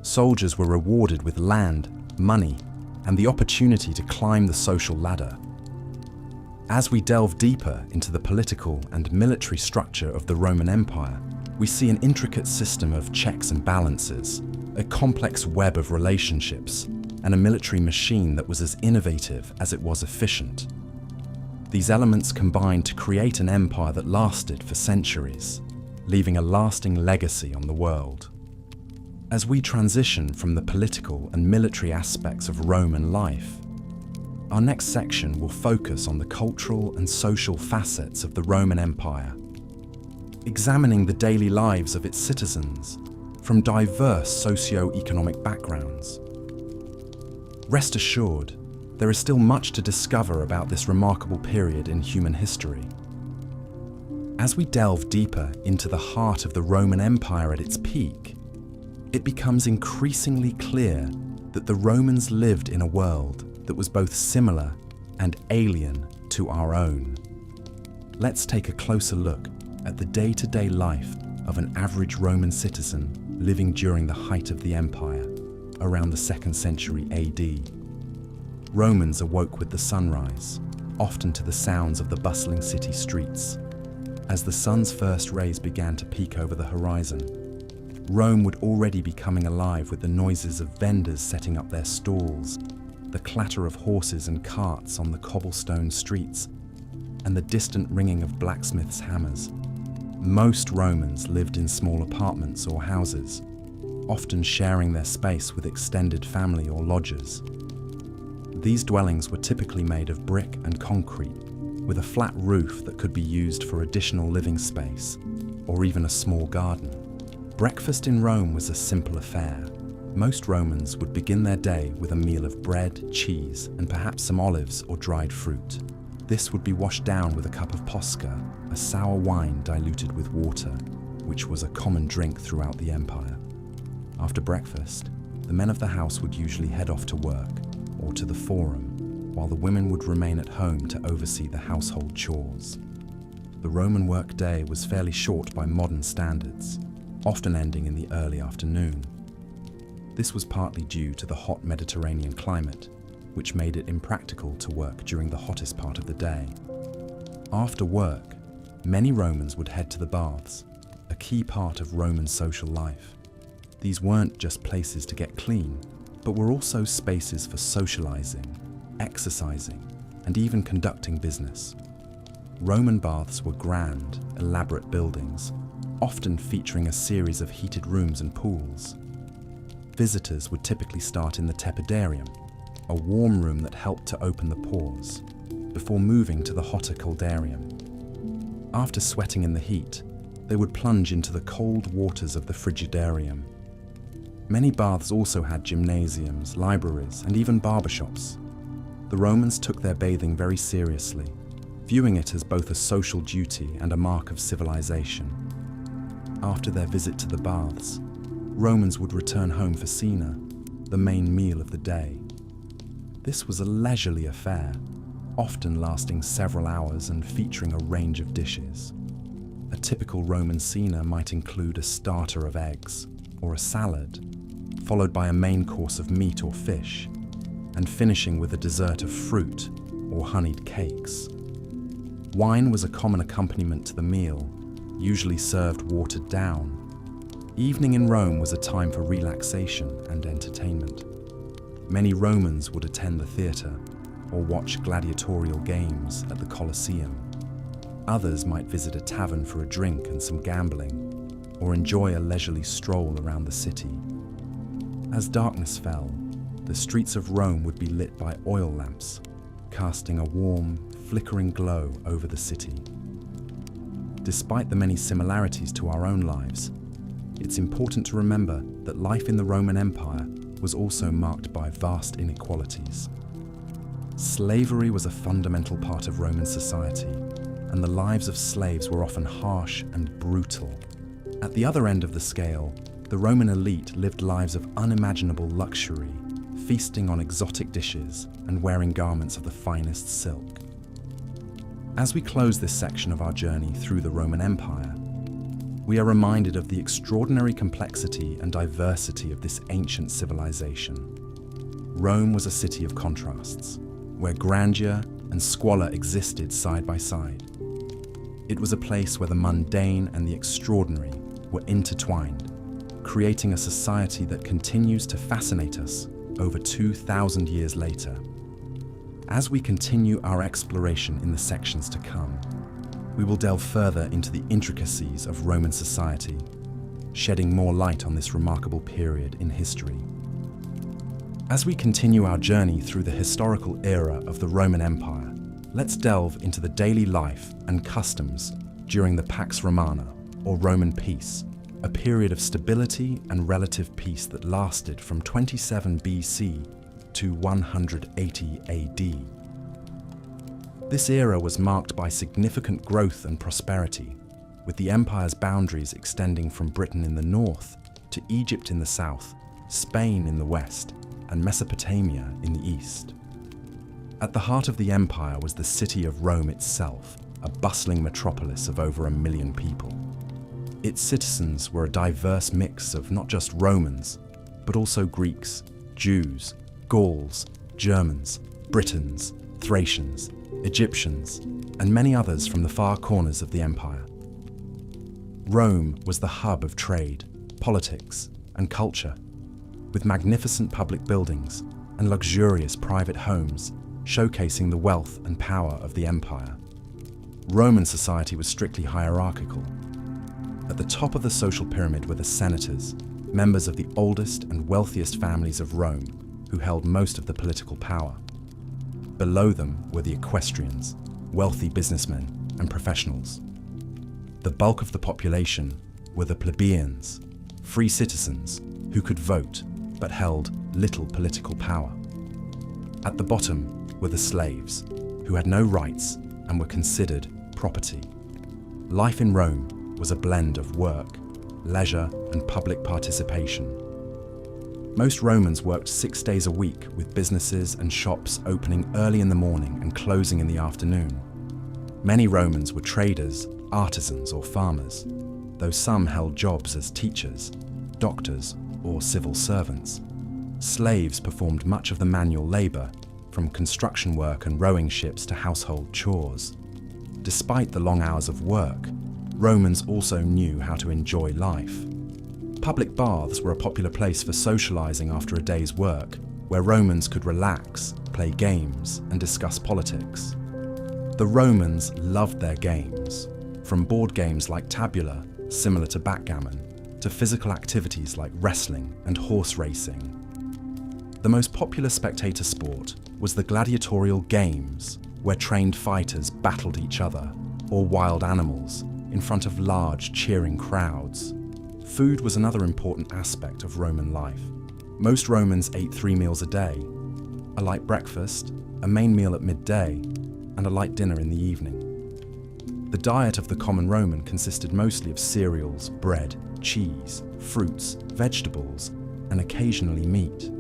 Soldiers were rewarded with land, money, and the opportunity to climb the social ladder. As we delve deeper into the political and military structure of the Roman Empire, we see an intricate system of checks and balances, a complex web of relationships, and a military machine that was as innovative as it was efficient. These elements combined to create an empire that lasted for centuries, leaving a lasting legacy on the world. As we transition from the political and military aspects of Roman life, Our next section will focus on the cultural and social facets of the Roman Empire, examining the daily lives of its citizens from diverse socio-economic backgrounds. Rest assured, there is still much to discover about this remarkable period in human history. As we delve deeper into the heart of the Roman Empire at its peak, it becomes increasingly clear that the Romans lived in a world that was both similar and alien to our own. Let's take a closer look at the day-to-day life of an average Roman citizen living during the height of the empire, around the 2nd century AD. Romans awoke with the sunrise, often to the sounds of the bustling city streets. As the sun's first rays began to peek over the horizon, Rome would already be coming alive with the noises of vendors setting up their stalls, the clatter of horses and carts on the cobblestone streets, and the distant ringing of blacksmiths' hammers. Most Romans lived in small apartments or houses, often sharing their space with extended family or lodgers. These dwellings were typically made of brick and concrete, with a flat roof that could be used for additional living space, or even a small garden. Breakfast in Rome was a simple affair. Most Romans would begin their day with a meal of bread, cheese, and perhaps some olives or dried fruit. This would be washed down with a cup of posca, a sour wine diluted with water, which was a common drink throughout the empire. After breakfast, the men of the house would usually head off to work or to the forum, while the women would remain at home to oversee the household chores. The Roman workday was fairly short by modern standards, often ending in the early afternoon. This was partly due to the hot Mediterranean climate, which made it impractical to work during the hottest part of the day. After work, many Romans would head to the baths, a key part of Roman social life. These weren't just places to get clean, but were also spaces for socializing, exercising, and even conducting business. Roman baths were grand, elaborate buildings, often featuring a series of heated rooms and pools. Visitors would typically start in the tepidarium, a warm room that helped to open the pores, before moving to the hotter coldarium. After sweating in the heat, they would plunge into the cold waters of the frigidarium. Many baths also had gymnasiums, libraries, and even barbershops. The Romans took their bathing very seriously, viewing it as both a social duty and a mark of civilization. After their visit to the baths, Romans would return home for cena, the main meal of the day. This was a leisurely affair, often lasting several hours and featuring a range of dishes. A typical Roman cena might include a starter of eggs or a salad, followed by a main course of meat or fish, and finishing with a dessert of fruit or honeyed cakes. Wine was a common accompaniment to the meal, usually served watered down. Evening in Rome was a time for relaxation and entertainment. Many Romans would attend the theatre or watch gladiatorial games at the Colosseum. Others might visit a tavern for a drink and some gambling, or enjoy a leisurely stroll around the city. As darkness fell, the streets of Rome would be lit by oil lamps, casting a warm, flickering glow over the city. Despite the many similarities to our own lives, it's important to remember that life in the Roman Empire was also marked by vast inequalities. Slavery was a fundamental part of Roman society, and the lives of slaves were often harsh and brutal. At the other end of the scale, the Roman elite lived lives of unimaginable luxury, feasting on exotic dishes and wearing garments of the finest silk. As we close this section of our journey through the Roman Empire, we are reminded of the extraordinary complexity and diversity of this ancient civilization. Rome was a city of contrasts, where grandeur and squalor existed side by side. It was a place where the mundane and the extraordinary were intertwined, creating a society that continues to fascinate us over 2,000 years later. As we continue our exploration in the sections to come, we will delve further into the intricacies of Roman society, shedding more light on this remarkable period in history. As we continue our journey through the historical era of the Roman Empire, let's delve into the daily life and customs during the Pax Romana, or Roman peace, a period of stability and relative peace that lasted from 27 BC to 180 AD. This era was marked by significant growth and prosperity, with the empire's boundaries extending from Britain in the north to Egypt in the south, Spain in the west, and Mesopotamia in the east. At the heart of the empire was the city of Rome itself, a bustling metropolis of over 1 million people. Its citizens were a diverse mix of not just Romans, but also Greeks, Jews, Gauls, Germans, Britons, Thracians, Egyptians, and many others from the far corners of the empire. Rome was the hub of trade, politics, and culture, with magnificent public buildings and luxurious private homes showcasing the wealth and power of the empire. Roman society was strictly hierarchical. At the top of the social pyramid were the senators, members of the oldest and wealthiest families of Rome, who held most of the political power. Below them were the equestrians, wealthy businessmen and professionals. The bulk of the population were the plebeians, free citizens who could vote but held little political power. At the bottom were the slaves, who had no rights and were considered property. Life in Rome was a blend of work, leisure, and public participation. Most Romans worked 6 days a week, with businesses and shops opening early in the morning and closing in the afternoon. Many Romans were traders, artisans, or farmers, though some held jobs as teachers, doctors, or civil servants. Slaves performed much of the manual labor, from construction work and rowing ships to household chores. Despite the long hours of work, Romans also knew how to enjoy life. Public baths were a popular place for socializing after a day's work, where Romans could relax, play games, and discuss politics. The Romans loved their games, from board games like tabula, similar to backgammon, to physical activities like wrestling and horse racing. The most popular spectator sport was the gladiatorial games, where trained fighters battled each other, or wild animals, in front of large, cheering crowds. Food was another important aspect of Roman life. Most Romans ate 3 meals a day: a light breakfast, a main meal at midday, and a light dinner in the evening. The diet of the common Roman consisted mostly of cereals, bread, cheese, fruits, vegetables, and occasionally meat.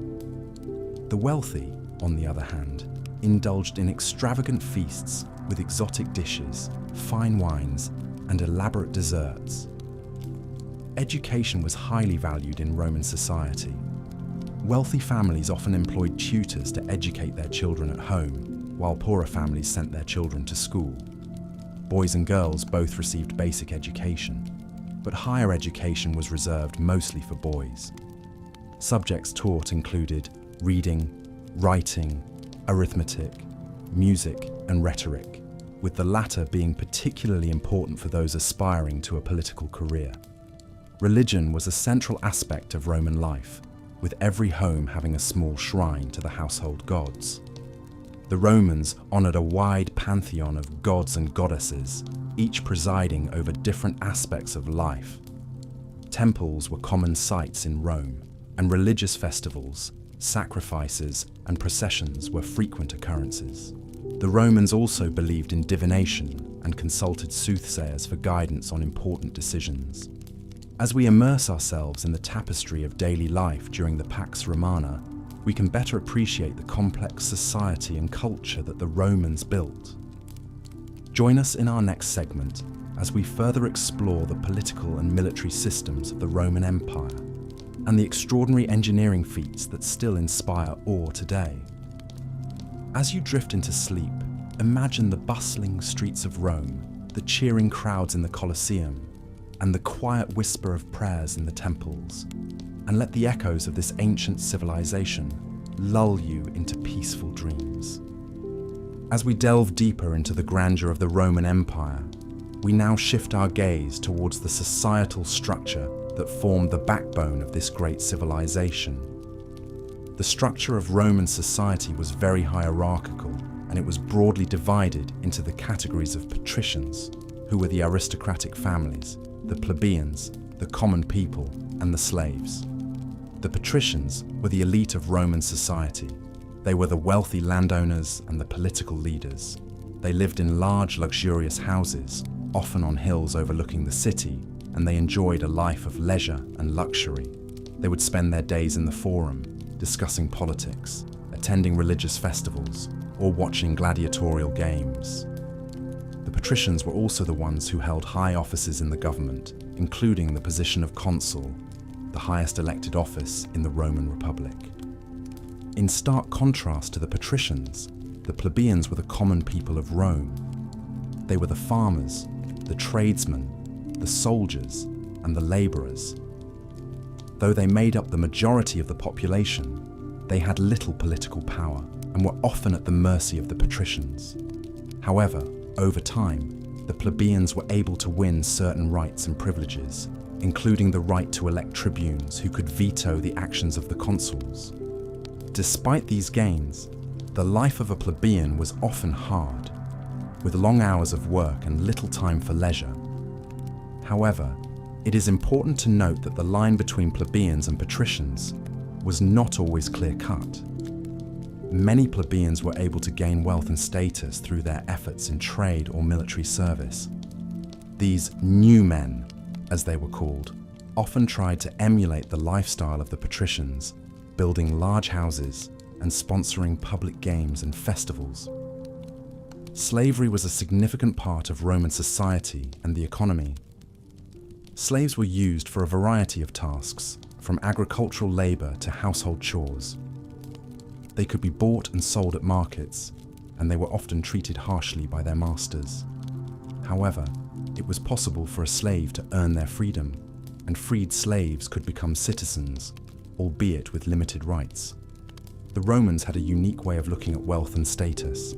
The wealthy, on the other hand, indulged in extravagant feasts with exotic dishes, fine wines, and elaborate desserts. Education was highly valued in Roman society. Wealthy families often employed tutors to educate their children at home, while poorer families sent their children to school. Boys and girls both received basic education, but higher education was reserved mostly for boys. Subjects taught included reading, writing, arithmetic, music, and rhetoric, with the latter being particularly important for those aspiring to a political career. Religion was a central aspect of Roman life, with every home having a small shrine to the household gods. The Romans honored a wide pantheon of gods and goddesses, each presiding over different aspects of life. Temples were common sights in Rome, and religious festivals, sacrifices, and processions were frequent occurrences. The Romans also believed in divination and consulted soothsayers for guidance on important decisions. As we immerse ourselves in the tapestry of daily life during the Pax Romana, we can better appreciate the complex society and culture that the Romans built. Join us in our next segment as we further explore the political and military systems of the Roman Empire and the extraordinary engineering feats that still inspire awe today. As you drift into sleep, imagine the bustling streets of Rome, the cheering crowds in the Colosseum, and the quiet whisper of prayers in the temples, and let the echoes of this ancient civilization lull you into peaceful dreams. As we delve deeper into the grandeur of the Roman Empire, we now shift our gaze towards the societal structure that formed the backbone of this great civilization. The The structure of Roman society was very hierarchical, and it was broadly divided into the categories of patricians, who were the aristocratic families, the plebeians, the common people, and the slaves. The patricians were the elite of Roman society. They were the wealthy landowners and the political leaders. They lived in large, luxurious houses, often on hills overlooking the city, and they enjoyed a life of leisure and luxury. They would spend their days in the forum, discussing politics, attending religious festivals, or watching gladiatorial games. The patricians were also the ones who held high offices in the government, including the position of consul, the highest elected office in the Roman Republic. In stark contrast to the patricians, the plebeians were the common people of Rome. They were the farmers, the tradesmen, the soldiers, and the laborers. Though they made up the majority of the population, they had little political power and were often at the mercy of the patricians. However, over time, the plebeians were able to win certain rights and privileges, including the right to elect tribunes who could veto the actions of the consuls. Despite these gains, the life of a plebeian was often hard, with long hours of work and little time for leisure. However, it is important to note that the line between plebeians and patricians was not always clear-cut. Many plebeians were able to gain wealth and status through their efforts in trade or military service. These new men, as they were called, often tried to emulate the lifestyle of the patricians, building large houses and sponsoring public games and festivals. Slavery was a significant part of Roman society and the economy. Slaves were used for a variety of tasks, from agricultural labor to household chores. They could be bought and sold at markets, and they were often treated harshly by their masters. However, it was possible for a slave to earn their freedom, and freed slaves could become citizens, albeit with limited rights. The Romans had a unique way of looking at wealth and status.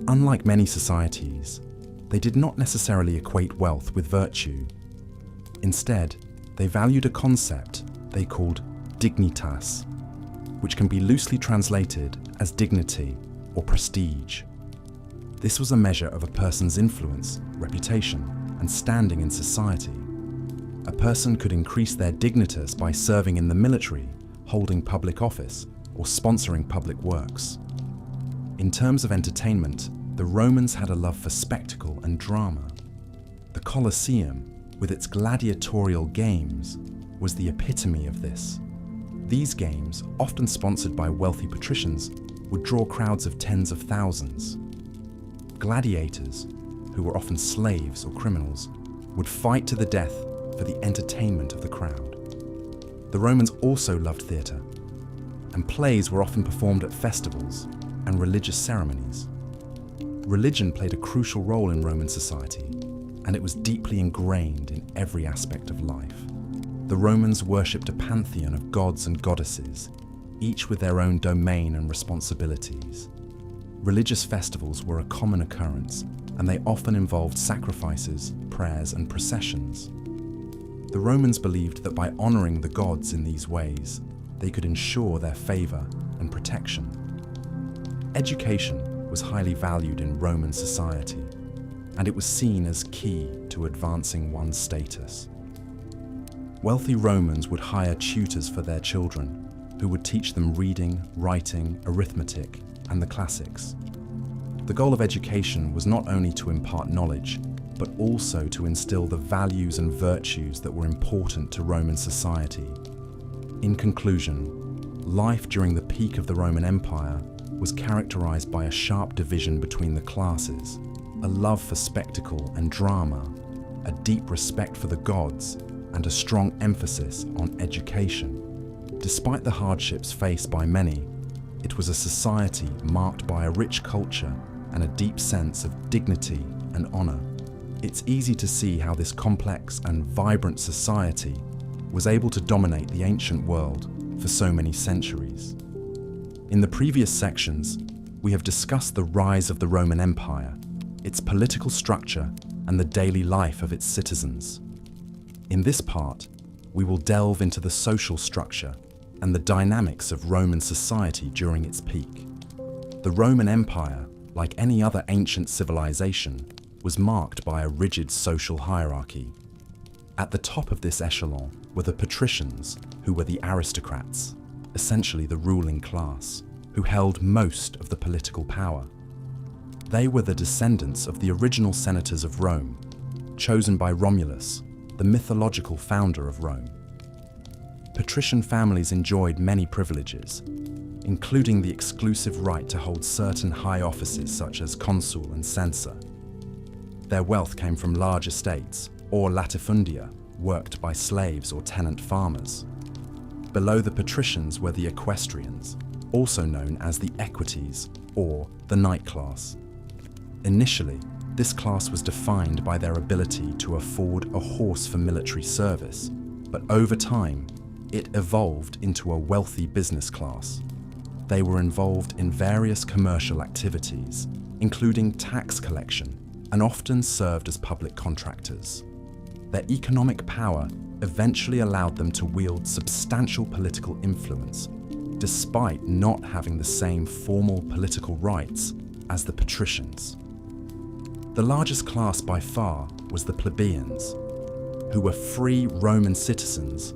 Unlike many societies, they did not necessarily equate wealth with virtue. Instead, they valued a concept they called dignitas, which can be loosely translated as dignity or prestige. This was a measure of a person's influence, reputation, and standing in society. A person could increase their dignitas by serving in the military, holding public office, or sponsoring public works. In terms of entertainment, the Romans had a love for spectacle and drama. The Colosseum, with its gladiatorial games, was the epitome of this. These games, often sponsored by wealthy patricians, would draw crowds of tens of thousands. Gladiators, who were often slaves or criminals, would fight to the death for the entertainment of the crowd. The Romans also loved theatre, and plays were often performed at festivals and religious ceremonies. Religion played a crucial role in Roman society, and it was deeply ingrained in every aspect of life. The Romans worshipped a pantheon of gods and goddesses, each with their own domain and responsibilities. Religious festivals were a common occurrence, and they often involved sacrifices, prayers, and processions. The Romans believed that by honoring the gods in these ways, they could ensure their favor and protection. Education was highly valued in Roman society, and it was seen as key to advancing one's status. Wealthy Romans would hire tutors for their children, who would teach them reading, writing, arithmetic, and the classics. The goal of education was not only to impart knowledge, but also to instill the values and virtues that were important to Roman society. In conclusion, life during the peak of the Roman Empire was characterized by a sharp division between the classes, a love for spectacle and drama, a deep respect for the gods, and a strong emphasis on education. Despite the hardships faced by many, it was a society marked by a rich culture and a deep sense of dignity and honor. It's easy to see how this complex and vibrant society was able to dominate the ancient world for so many centuries. In the previous sections, we have discussed the rise of the Roman Empire, its political structure, and the daily life of its citizens. In this part, we will delve into the social structure, and the dynamics of Roman society during its peak. The Roman Empire, like any other ancient civilization, was marked by a rigid social hierarchy. At the top of this echelon were the patricians, who were the aristocrats, essentially the ruling class, who held most of the political power. They were the descendants of the original senators of Rome, chosen by Romulus, the mythological founder of Rome. Patrician families enjoyed many privileges, including the exclusive right to hold certain high offices such as consul and censor. Their wealth came from large estates, or latifundia, worked by slaves or tenant farmers. Below the patricians were the equestrians, also known as the equites, or the knight class. Initially, this class was defined by their ability to afford a horse for military service, but over time, it evolved into a wealthy business class. They were involved in various commercial activities, including tax collection, and often served as public contractors. Their economic power eventually allowed them to wield substantial political influence, despite not having the same formal political rights as the patricians. The largest class by far was the plebeians, who were free Roman citizens,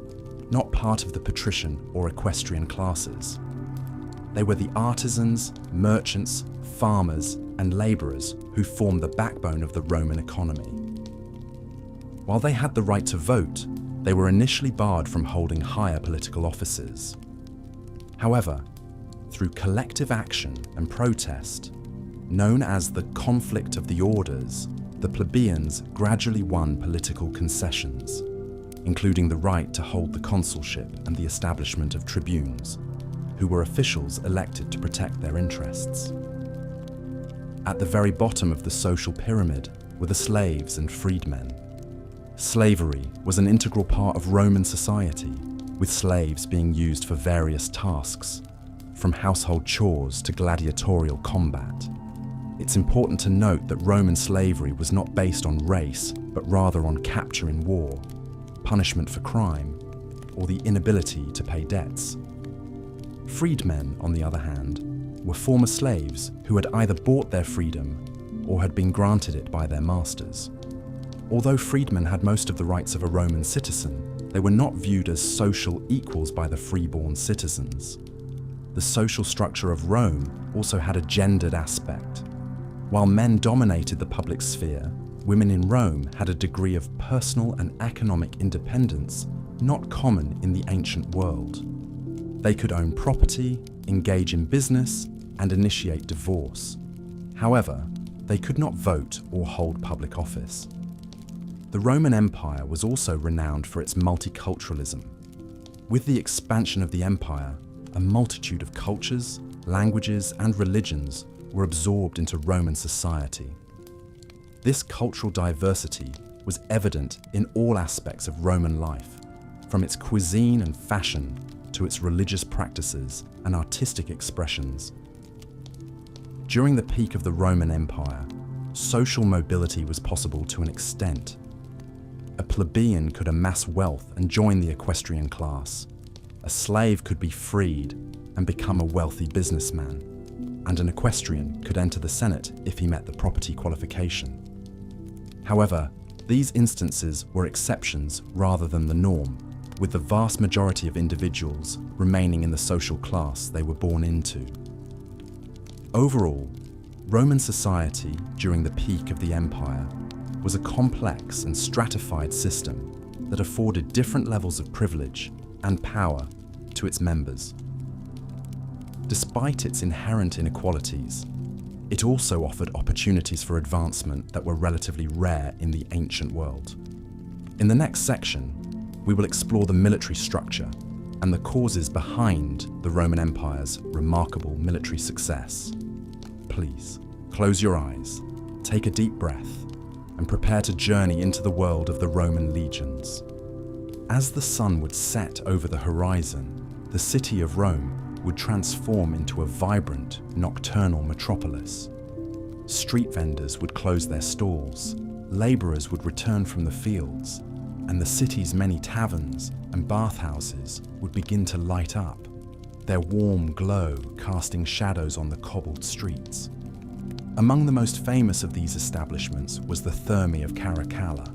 not part of the patrician or equestrian classes. They were the artisans, merchants, farmers, and laborers who formed the backbone of the Roman economy. While they had the right to vote, they were initially barred from holding higher political offices. However, through collective action and protest, known as the conflict of the orders, the plebeians gradually won political concessions, including the right to hold the consulship and the establishment of tribunes, who were officials elected to protect their interests. At the very bottom of the social pyramid were the slaves and freedmen. Slavery was an integral part of Roman society, with slaves being used for various tasks, from household chores to gladiatorial combat. It's important to note that Roman slavery was not based on race, but rather on capture in war, punishment for crime, or the inability to pay debts. Freedmen, on the other hand, were former slaves who had either bought their freedom or had been granted it by their masters. Although freedmen had most of the rights of a Roman citizen, they were not viewed as social equals by the freeborn citizens. The social structure of Rome also had a gendered aspect. While men dominated the public sphere, women in Rome had a degree of personal and economic independence not common in the ancient world. They could own property, engage in business, and initiate divorce. However, they could not vote or hold public office. The Roman Empire was also renowned for its multiculturalism. With the expansion of the empire, a multitude of cultures, languages, and religions were absorbed into Roman society. This cultural diversity was evident in all aspects of Roman life, from its cuisine and fashion to its religious practices and artistic expressions. During the peak of the Roman Empire, social mobility was possible to an extent. A plebeian could amass wealth and join the equestrian class. A slave could be freed and become a wealthy businessman, and an equestrian could enter the Senate if he met the property qualification. However, these instances were exceptions rather than the norm, with the vast majority of individuals remaining in the social class they were born into. Overall, Roman society during the peak of the empire was a complex and stratified system that afforded different levels of privilege and power to its members. Despite its inherent inequalities, it also offered opportunities for advancement that were relatively rare in the ancient world. In the next section, we will explore the military structure and the causes behind the Roman Empire's remarkable military success. Please, close your eyes, take a deep breath, and prepare to journey into the world of the Roman legions. As the sun would set over the horizon, the city of Rome would transform into a vibrant, nocturnal metropolis. Street vendors would close their stalls, laborers would return from the fields, and the city's many taverns and bathhouses would begin to light up, their warm glow casting shadows on the cobbled streets. Among the most famous of these establishments was the Thermae of Caracalla.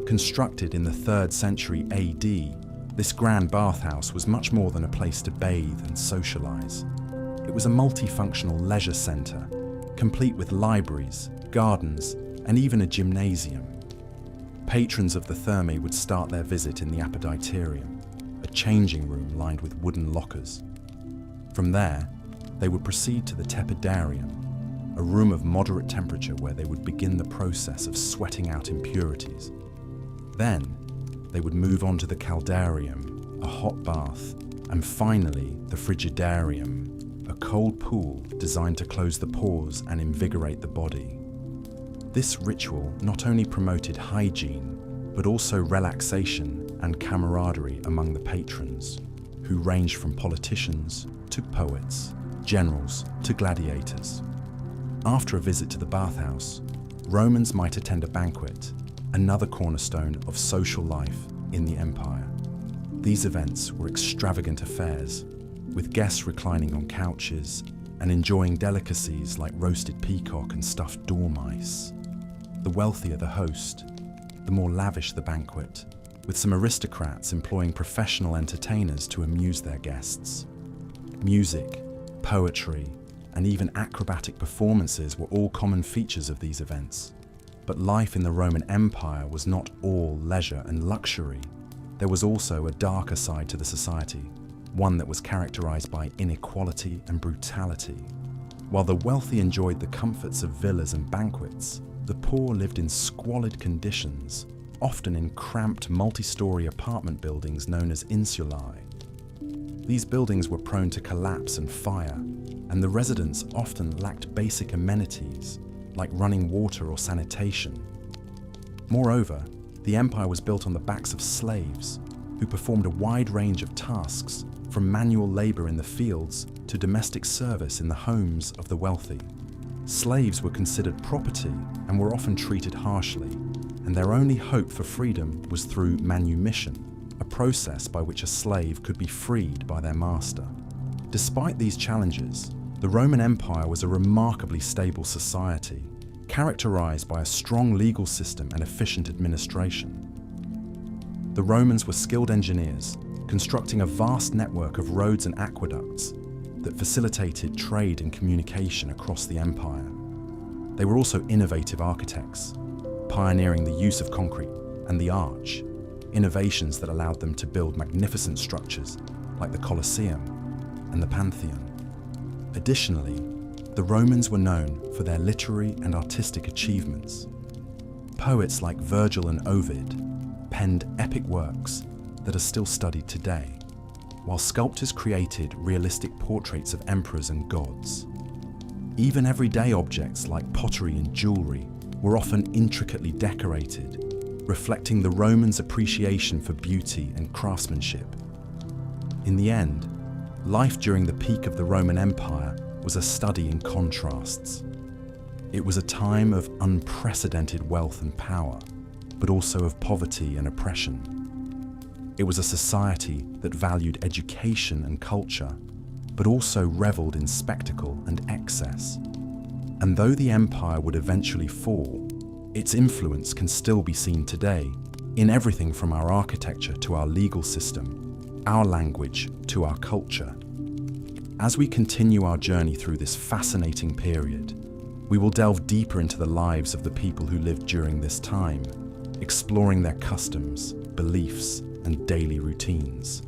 Constructed in the 3rd century AD, this grand bathhouse was much more than a place to bathe and socialize. It was a multifunctional leisure center, complete with libraries, gardens, and even a gymnasium. Patrons of the Thermae would start their visit in the Apoditerium, a changing room lined with wooden lockers. From there, they would proceed to the Tepidarium, a room of moderate temperature where they would begin the process of sweating out impurities. Then, they would move on to the Caldarium, a hot bath, and finally the Frigidarium, a cold pool designed to close the pores and invigorate the body. This ritual not only promoted hygiene, but also relaxation and camaraderie among the patrons, who ranged from politicians to poets, generals to gladiators. After a visit to the bathhouse, Romans might attend a banquet, another cornerstone of social life in the empire. These events were extravagant affairs, with guests reclining on couches and enjoying delicacies like roasted peacock and stuffed dormice. The wealthier the host, the more lavish the banquet, with some aristocrats employing professional entertainers to amuse their guests. Music, poetry, and even acrobatic performances were all common features of these events. But life in the Roman Empire was not all leisure and luxury. There was also a darker side to the society, one that was characterized by inequality and brutality. While the wealthy enjoyed the comforts of villas and banquets, the poor lived in squalid conditions, often in cramped multi-story apartment buildings known as insulae. These buildings were prone to collapse and fire, and the residents often lacked basic amenities like running water or sanitation. Moreover, the empire was built on the backs of slaves, who performed a wide range of tasks, from manual labor in the fields to domestic service in the homes of the wealthy. Slaves were considered property and were often treated harshly, and their only hope for freedom was through manumission, a process by which a slave could be freed by their master. Despite these challenges, the Roman Empire was a remarkably stable society, characterized by a strong legal system and efficient administration. The Romans were skilled engineers, constructing a vast network of roads and aqueducts that facilitated trade and communication across the empire. They were also innovative architects, pioneering the use of concrete and the arch, innovations that allowed them to build magnificent structures like the Colosseum and the Pantheon. Additionally, the Romans were known for their literary and artistic achievements. Poets like Virgil and Ovid penned epic works that are still studied today, while sculptors created realistic portraits of emperors and gods. Even everyday objects like pottery and jewelry were often intricately decorated, reflecting the Romans' appreciation for beauty and craftsmanship. In the end, life during the peak of the Roman Empire was a study in contrasts. It was a time of unprecedented wealth and power, but also of poverty and oppression. It was a society that valued education and culture, but also reveled in spectacle and excess. And though the empire would eventually fall, its influence can still be seen today in everything from our architecture to our legal system, our language to our culture. As we continue our journey through this fascinating period, we will delve deeper into the lives of the people who lived during this time, exploring their customs, beliefs, and daily routines.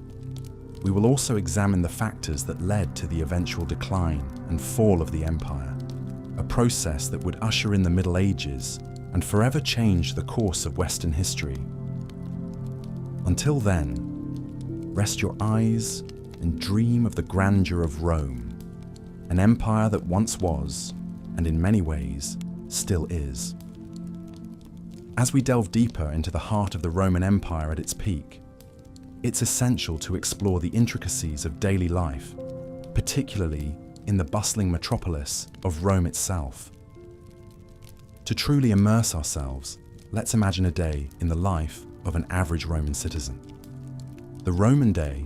We will also examine the factors that led to the eventual decline and fall of the empire, a process that would usher in the Middle Ages and forever change the course of Western history. Until then, rest your eyes and dream of the grandeur of Rome, an empire that once was, and in many ways, still is. As we delve deeper into the heart of the Roman Empire at its peak, it's essential to explore the intricacies of daily life, particularly in the bustling metropolis of Rome itself. To truly immerse ourselves, let's imagine a day in the life of an average Roman citizen. The Roman day,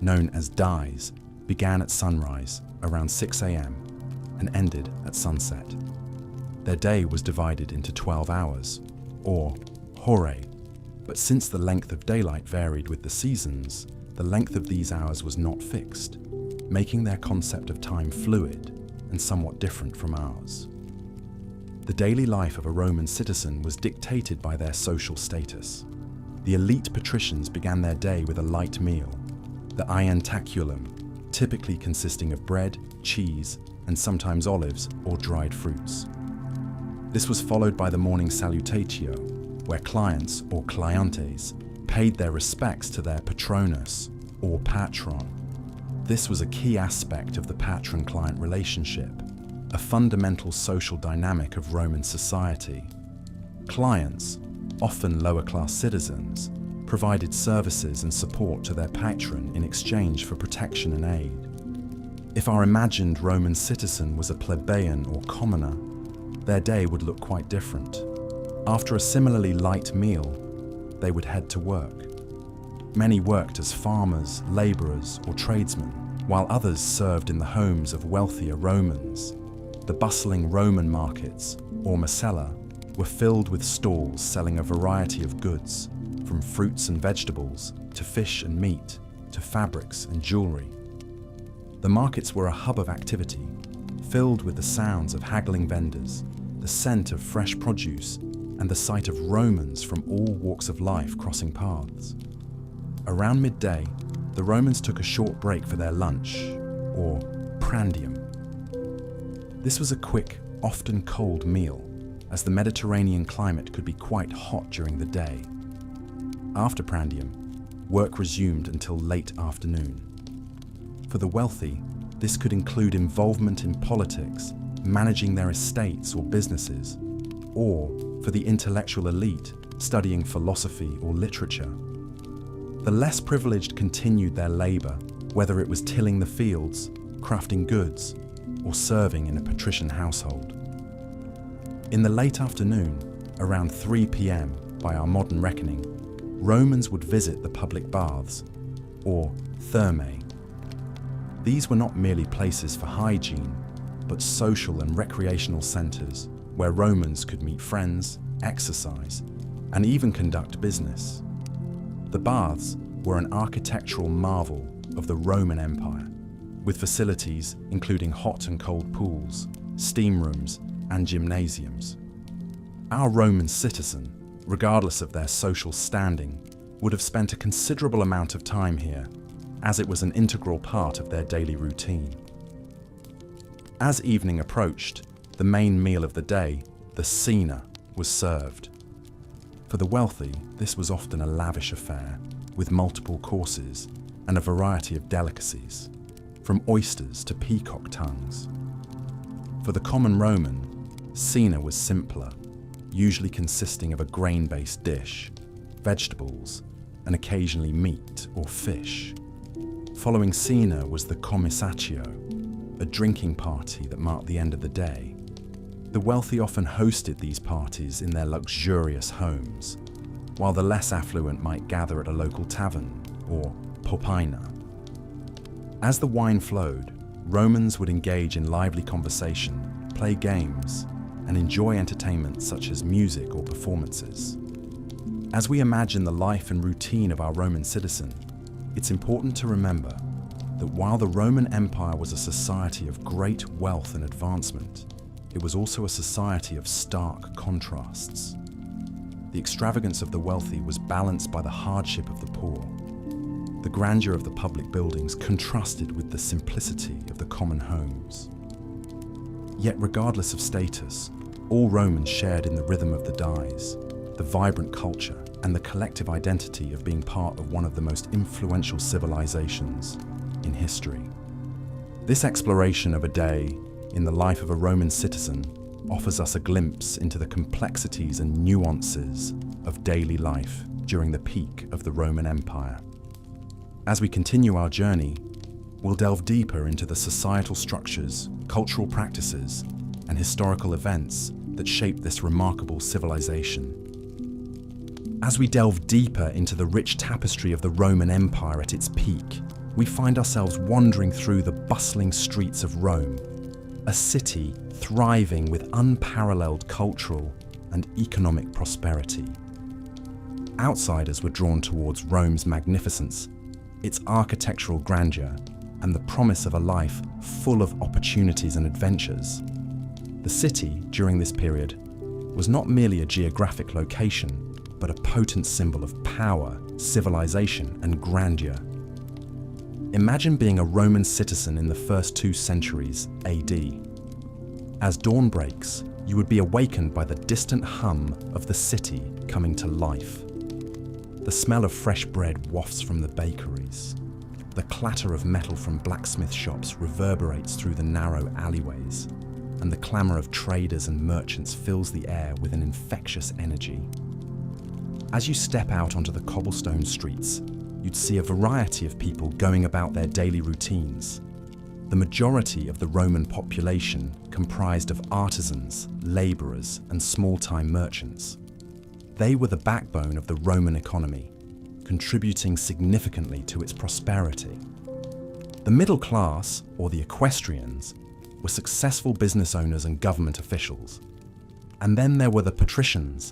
known as dies, began at sunrise around 6 a.m. and ended at sunset. Their day was divided into 12 hours, or horae, but since the length of daylight varied with the seasons, the length of these hours was not fixed, making their concept of time fluid and somewhat different from ours. The daily life of a Roman citizen was dictated by their social status. The elite patricians began their day with a light meal, the 𝐼𝐴𝐴𝐻𝑇𝐢𝐿𝑢m, typically consisting of bread, cheese, and sometimes olives or dried fruits. This was followed by the morning salutatio, where clients or clientes paid their respects to their patronus or patron. This was a key aspect of the patron-client relationship, a fundamental social dynamic of Roman society. Clients, often lower-class citizens, provided services and support to their patron in exchange for protection and aid. If our imagined Roman citizen was a plebeian or commoner, their day would look quite different. After a similarly light meal, they would head to work. Many worked as farmers, labourers, or tradesmen, while others served in the homes of wealthier Romans. The bustling Roman markets, or Macella, were filled with stalls selling a variety of goods, from fruits and vegetables, to fish and meat, to fabrics and jewellery. The markets were a hub of activity, filled with the sounds of haggling vendors, the scent of fresh produce, and the sight of Romans from all walks of life crossing paths. Around midday, the Romans took a short break for their lunch, or prandium. This was a quick, often cold meal, as the Mediterranean climate could be quite hot during the day. After prandium, work resumed until late afternoon. For the wealthy, this could include involvement in politics, managing their estates or businesses, or for the intellectual elite, studying philosophy or literature. The less privileged continued their labour, whether it was tilling the fields, crafting goods, or serving in a patrician household. In the late afternoon, around 3 p.m. by our modern reckoning, Romans would visit the public baths, or thermae. These were not merely places for hygiene, but social and recreational centres where Romans could meet friends, exercise, and even conduct business. The baths were an architectural marvel of the Roman Empire, with facilities including hot and cold pools, steam rooms, and gymnasiums. Our Roman citizen, regardless of their social standing, would have spent a considerable amount of time here, as it was an integral part of their daily routine. As evening approached, the main meal of the day, the cena, was served. For the wealthy, this was often a lavish affair, with multiple courses and a variety of delicacies, from oysters to peacock tongues. For the common Roman, cena was simpler, usually consisting of a grain-based dish, vegetables, and occasionally meat or fish. Following cena was the commissatio, a drinking party that marked the end of the day. The wealthy often hosted these parties in their luxurious homes, while the less affluent might gather at a local tavern, or popina. As the wine flowed, Romans would engage in lively conversation, play games, and enjoy entertainment such as music or performances. As we imagine the life and routine of our Roman citizen, it's important to remember that while the Roman Empire was a society of great wealth and advancement, it was also a society of stark contrasts. The extravagance of the wealthy was balanced by the hardship of the poor. The grandeur of the public buildings contrasted with the simplicity of the common homes. Yet regardless of status, all Romans shared in the rhythm of the dies, the vibrant culture, and the collective identity of being part of one of the most influential civilizations in history. This exploration of a day in the life of a Roman citizen offers us a glimpse into the complexities and nuances of daily life during the peak of the Roman Empire. As we continue our journey, we'll delve deeper into the societal structures, cultural practices, and historical events that shaped this remarkable civilization. As we delve deeper into the rich tapestry of the Roman Empire at its peak, we find ourselves wandering through the bustling streets of Rome, a city thriving with unparalleled cultural and economic prosperity. Outsiders were drawn towards Rome's magnificence, its architectural grandeur, and the promise of a life full of opportunities and adventures. The city, during this period, was not merely a geographic location, but a potent symbol of power, civilization, and grandeur. Imagine being a Roman citizen in the first 2 centuries AD. As dawn breaks, you would be awakened by the distant hum of the city coming to life. The smell of fresh bread wafts from the bakeries. The clatter of metal from blacksmith shops reverberates through the narrow alleyways, and the clamour of traders and merchants fills the air with an infectious energy. As you step out onto the cobblestone streets, you'd see a variety of people going about their daily routines. The majority of the Roman population comprised of artisans, labourers, and small-time merchants. They were the backbone of the Roman economy, contributing significantly to its prosperity. The middle class, or the equestrians, were successful business owners and government officials. And then there were the patricians,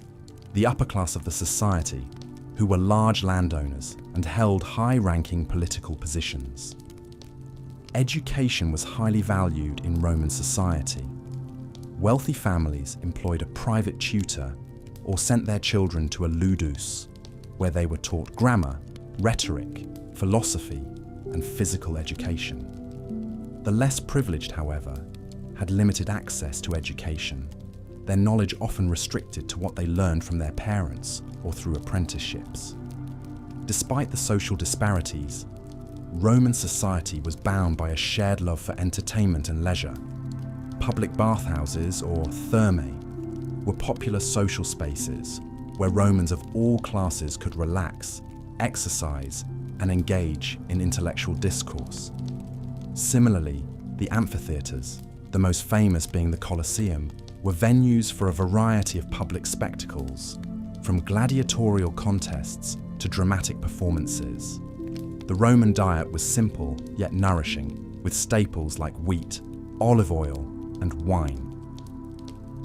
the upper class of the society, who were large landowners and held high-ranking political positions. Education was highly valued in Roman society. Wealthy families employed a private tutor or sent their children to a ludus, where they were taught grammar, rhetoric, philosophy, and physical education. The less privileged, however, had limited access to education, their knowledge often restricted to what they learned from their parents or through apprenticeships. Despite the social disparities, Roman society was bound by a shared love for entertainment and leisure. Public bathhouses, or thermae, were popular social spaces where Romans of all classes could relax, exercise, and engage in intellectual discourse. Similarly, the amphitheatres, the most famous being the Colosseum, were venues for a variety of public spectacles, from gladiatorial contests to dramatic performances. The Roman diet was simple yet nourishing, with staples like wheat, olive oil, and wine.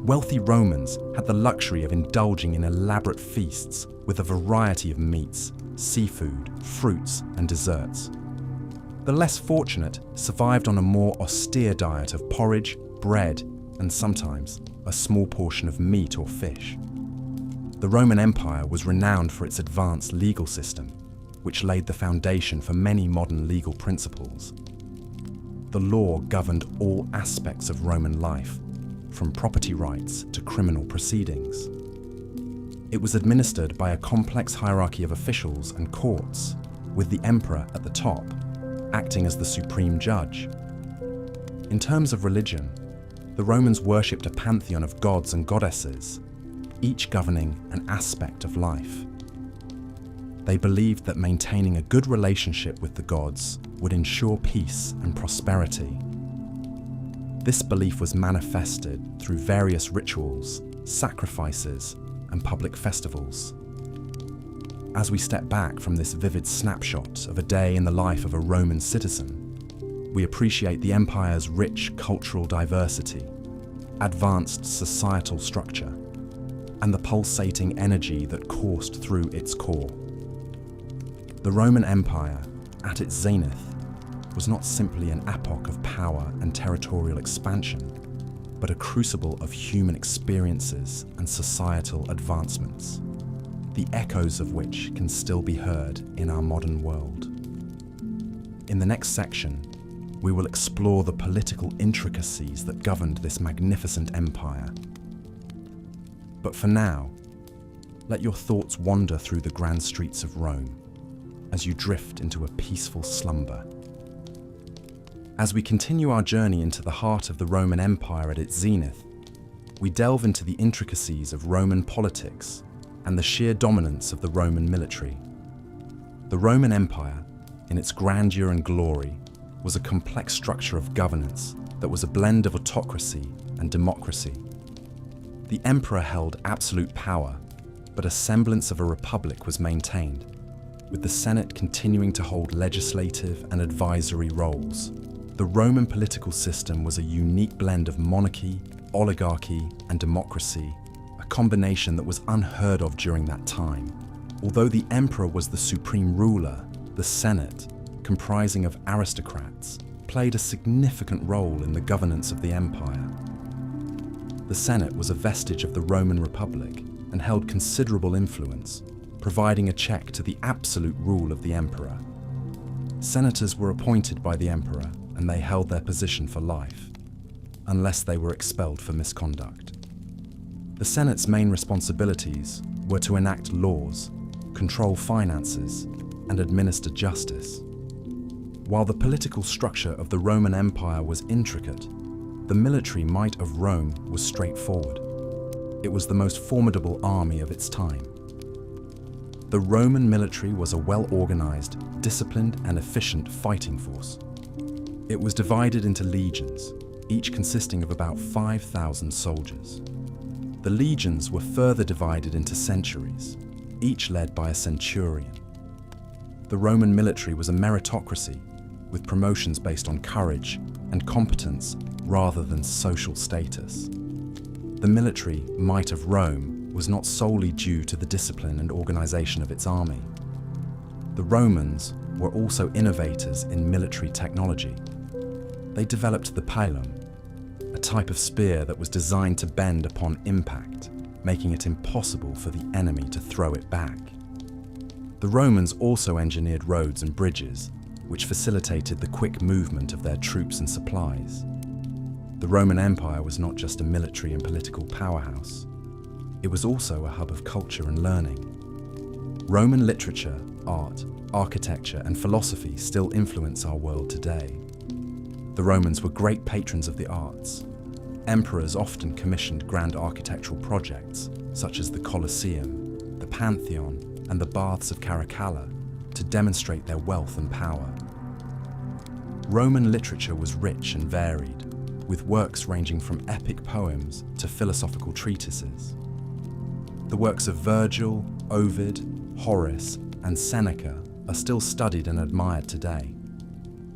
Wealthy Romans had the luxury of indulging in elaborate feasts with a variety of meats, seafood, fruits, and desserts. The less fortunate survived on a more austere diet of porridge, bread, and sometimes a small portion of meat or fish. The Roman Empire was renowned for its advanced legal system, which laid the foundation for many modern legal principles. The law governed all aspects of Roman life, from property rights to criminal proceedings. It was administered by a complex hierarchy of officials and courts, with the emperor at the top, acting as the supreme judge. In terms of religion, the Romans worshipped a pantheon of gods and goddesses, each governing an aspect of life. They believed that maintaining a good relationship with the gods would ensure peace and prosperity. This belief was manifested through various rituals, sacrifices, and public festivals. As we step back from this vivid snapshot of a day in the life of a Roman citizen, we appreciate the empire's rich cultural diversity, advanced societal structure, and the pulsating energy that coursed through its core. The Roman Empire, at its zenith, was not simply an epoch of power and territorial expansion, but a crucible of human experiences and societal advancements, the echoes of which can still be heard in our modern world. In the next section, we will explore the political intricacies that governed this magnificent empire. But for now, let your thoughts wander through the grand streets of Rome as you drift into a peaceful slumber. As we continue our journey into the heart of the Roman Empire at its zenith, we delve into the intricacies of Roman politics and the sheer dominance of the Roman military. The Roman Empire, in its grandeur and glory, was a complex structure of governance that was a blend of autocracy and democracy. The emperor held absolute power, but a semblance of a republic was maintained, with the Senate continuing to hold legislative and advisory roles. The Roman political system was a unique blend of monarchy, oligarchy, and democracy, a combination that was unheard of during that time. Although the emperor was the supreme ruler, the Senate, comprising of aristocrats, played a significant role in the governance of the empire. The Senate was a vestige of the Roman Republic and held considerable influence, providing a check to the absolute rule of the emperor. Senators were appointed by the emperor and they held their position for life, unless they were expelled for misconduct. The Senate's main responsibilities were to enact laws, control finances, and administer justice. While the political structure of the Roman Empire was intricate, the military might of Rome was straightforward. It was the most formidable army of its time. The Roman military was a well-organized, disciplined, and efficient fighting force. It was divided into legions, each consisting of about 5,000 soldiers. The legions were further divided into centuries, each led by a centurion. The Roman military was a meritocracy, with promotions based on courage and competence rather than social status. The military might of Rome was not solely due to the discipline and organization of its army. The Romans were also innovators in military technology. They developed the pilum, a type of spear that was designed to bend upon impact, making it impossible for the enemy to throw it back. The Romans also engineered roads and bridges, which facilitated the quick movement of their troops and supplies. The Roman Empire was not just a military and political powerhouse. It was also a hub of culture and learning. Roman literature, art, architecture, and philosophy still influence our world today. The Romans were great patrons of the arts. Emperors often commissioned grand architectural projects, such as the Colosseum, the Pantheon, and the Baths of Caracalla, to demonstrate their wealth and power. Roman literature was rich and varied, with works ranging from epic poems to philosophical treatises. The works of Virgil, Ovid, Horace, and Seneca are still studied and admired today.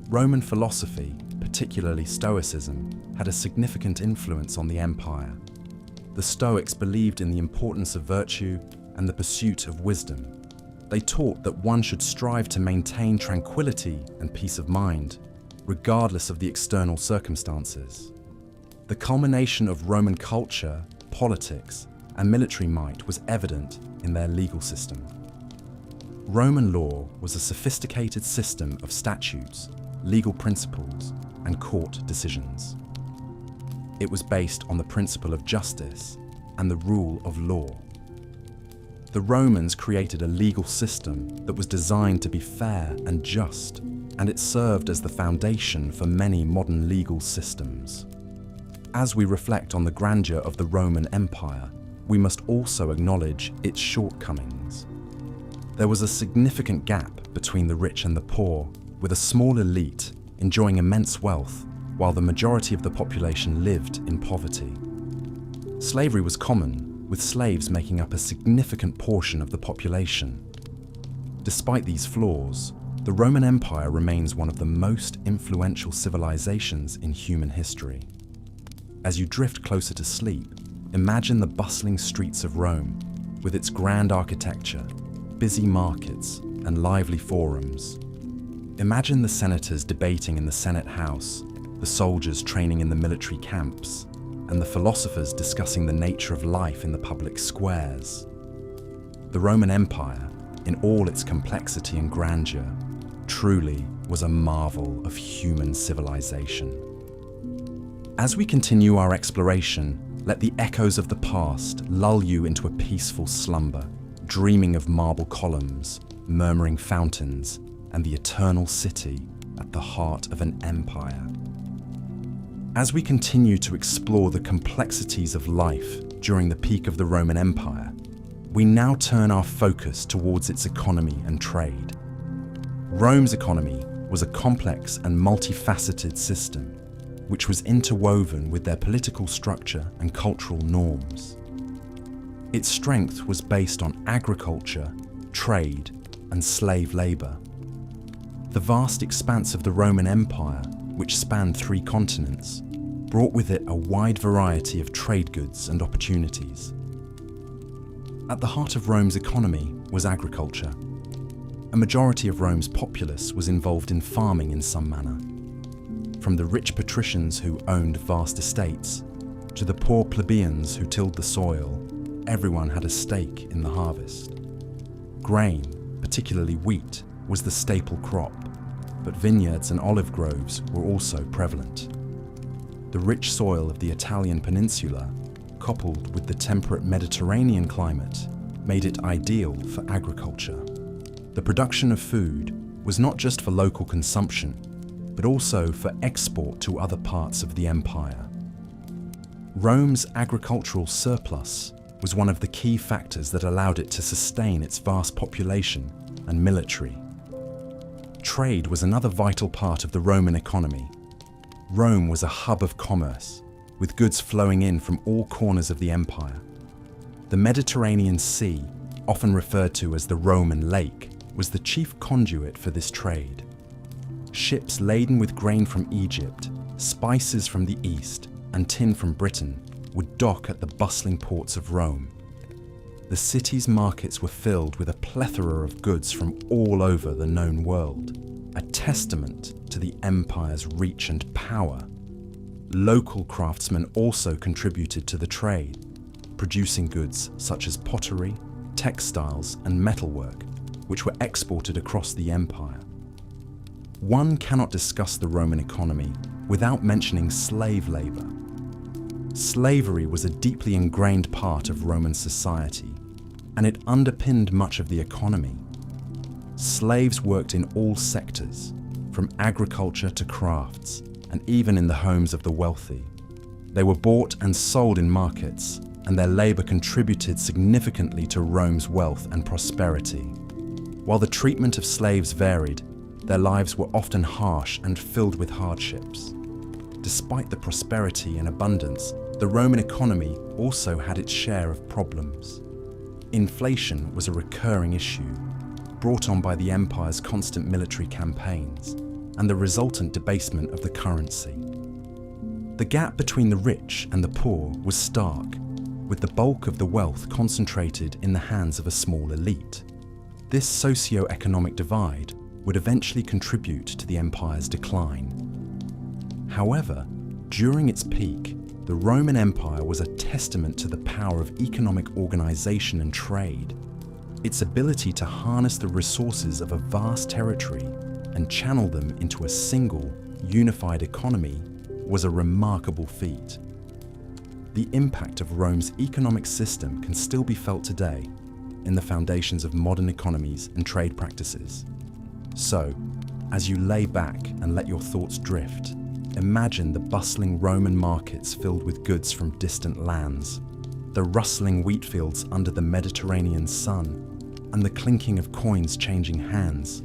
Roman philosophy, particularly Stoicism, had a significant influence on the empire. The Stoics believed in the importance of virtue and the pursuit of wisdom. They taught that one should strive to maintain tranquility and peace of mind, regardless of the external circumstances. The culmination of Roman culture, politics, and military might was evident in their legal system. Roman law was a sophisticated system of statutes, legal principles, and court decisions. It was based on the principle of justice and the rule of law. The Romans created a legal system that was designed to be fair and just, and it served as the foundation for many modern legal systems. As we reflect on the grandeur of the Roman Empire, we must also acknowledge its shortcomings. There was a significant gap between the rich and the poor, with a small elite enjoying immense wealth, while the majority of the population lived in poverty. Slavery was common, with slaves making up a significant portion of the population. Despite these flaws, the Roman Empire remains one of the most influential civilizations in human history. As you drift closer to sleep, imagine the bustling streets of Rome, with its grand architecture, busy markets, and lively forums. Imagine the senators debating in the Senate House, the soldiers training in the military camps, and the philosophers discussing the nature of life in the public squares. The Roman Empire, in all its complexity and grandeur, truly was a marvel of human civilization. As we continue our exploration, let the echoes of the past lull you into a peaceful slumber, dreaming of marble columns, murmuring fountains, and the eternal city at the heart of an empire. As we continue to explore the complexities of life during the peak of the Roman Empire, we now turn our focus towards its economy and trade. Rome's economy was a complex and multifaceted system, which was interwoven with their political structure and cultural norms. Its strength was based on agriculture, trade, and slave labor. The vast expanse of the Roman Empire, which spanned 3 continents, brought with it a wide variety of trade goods and opportunities. At the heart of Rome's economy was agriculture. A majority of Rome's populace was involved in farming in some manner. From the rich patricians who owned vast estates, to the poor plebeians who tilled the soil, everyone had a stake in the harvest. Grain, particularly wheat, was the staple crop, but vineyards and olive groves were also prevalent. The rich soil of the Italian peninsula, coupled with the temperate Mediterranean climate, made it ideal for agriculture. The production of food was not just for local consumption, but also for export to other parts of the empire. Rome's agricultural surplus was one of the key factors that allowed it to sustain its vast population and military. Trade was another vital part of the Roman economy. Rome was a hub of commerce, with goods flowing in from all corners of the empire. The Mediterranean Sea, often referred to as the Roman Lake, was the chief conduit for this trade. Ships laden with grain from Egypt, spices from the East, and tin from Britain would dock at the bustling ports of Rome. The city's markets were filled with a plethora of goods from all over the known world, a testament to the empire's reach and power. Local craftsmen also contributed to the trade, producing goods such as pottery, textiles, and metalwork, which were exported across the empire. One cannot discuss the Roman economy without mentioning slave labor. Slavery was a deeply ingrained part of Roman society, and it underpinned much of the economy. Slaves worked in all sectors, from agriculture to crafts, and even in the homes of the wealthy. They were bought and sold in markets, and their labor contributed significantly to Rome's wealth and prosperity. While the treatment of slaves varied, their lives were often harsh and filled with hardships. Despite the prosperity and abundance, the Roman economy also had its share of problems. Inflation was a recurring issue, brought on by the empire's constant military campaigns and the resultant debasement of the currency. The gap between the rich and the poor was stark, with the bulk of the wealth concentrated in the hands of a small elite. This socio-economic divide would eventually contribute to the empire's decline. However, during its peak, the Roman Empire was a testament to the power of economic organization and trade. Its ability to harness the resources of a vast territory and channel them into a single, unified economy was a remarkable feat. The impact of Rome's economic system can still be felt today in the foundations of modern economies and trade practices. So, as you lay back and let your thoughts drift, imagine the bustling Roman markets filled with goods from distant lands, the rustling wheat fields under the Mediterranean sun, and the clinking of coins changing hands.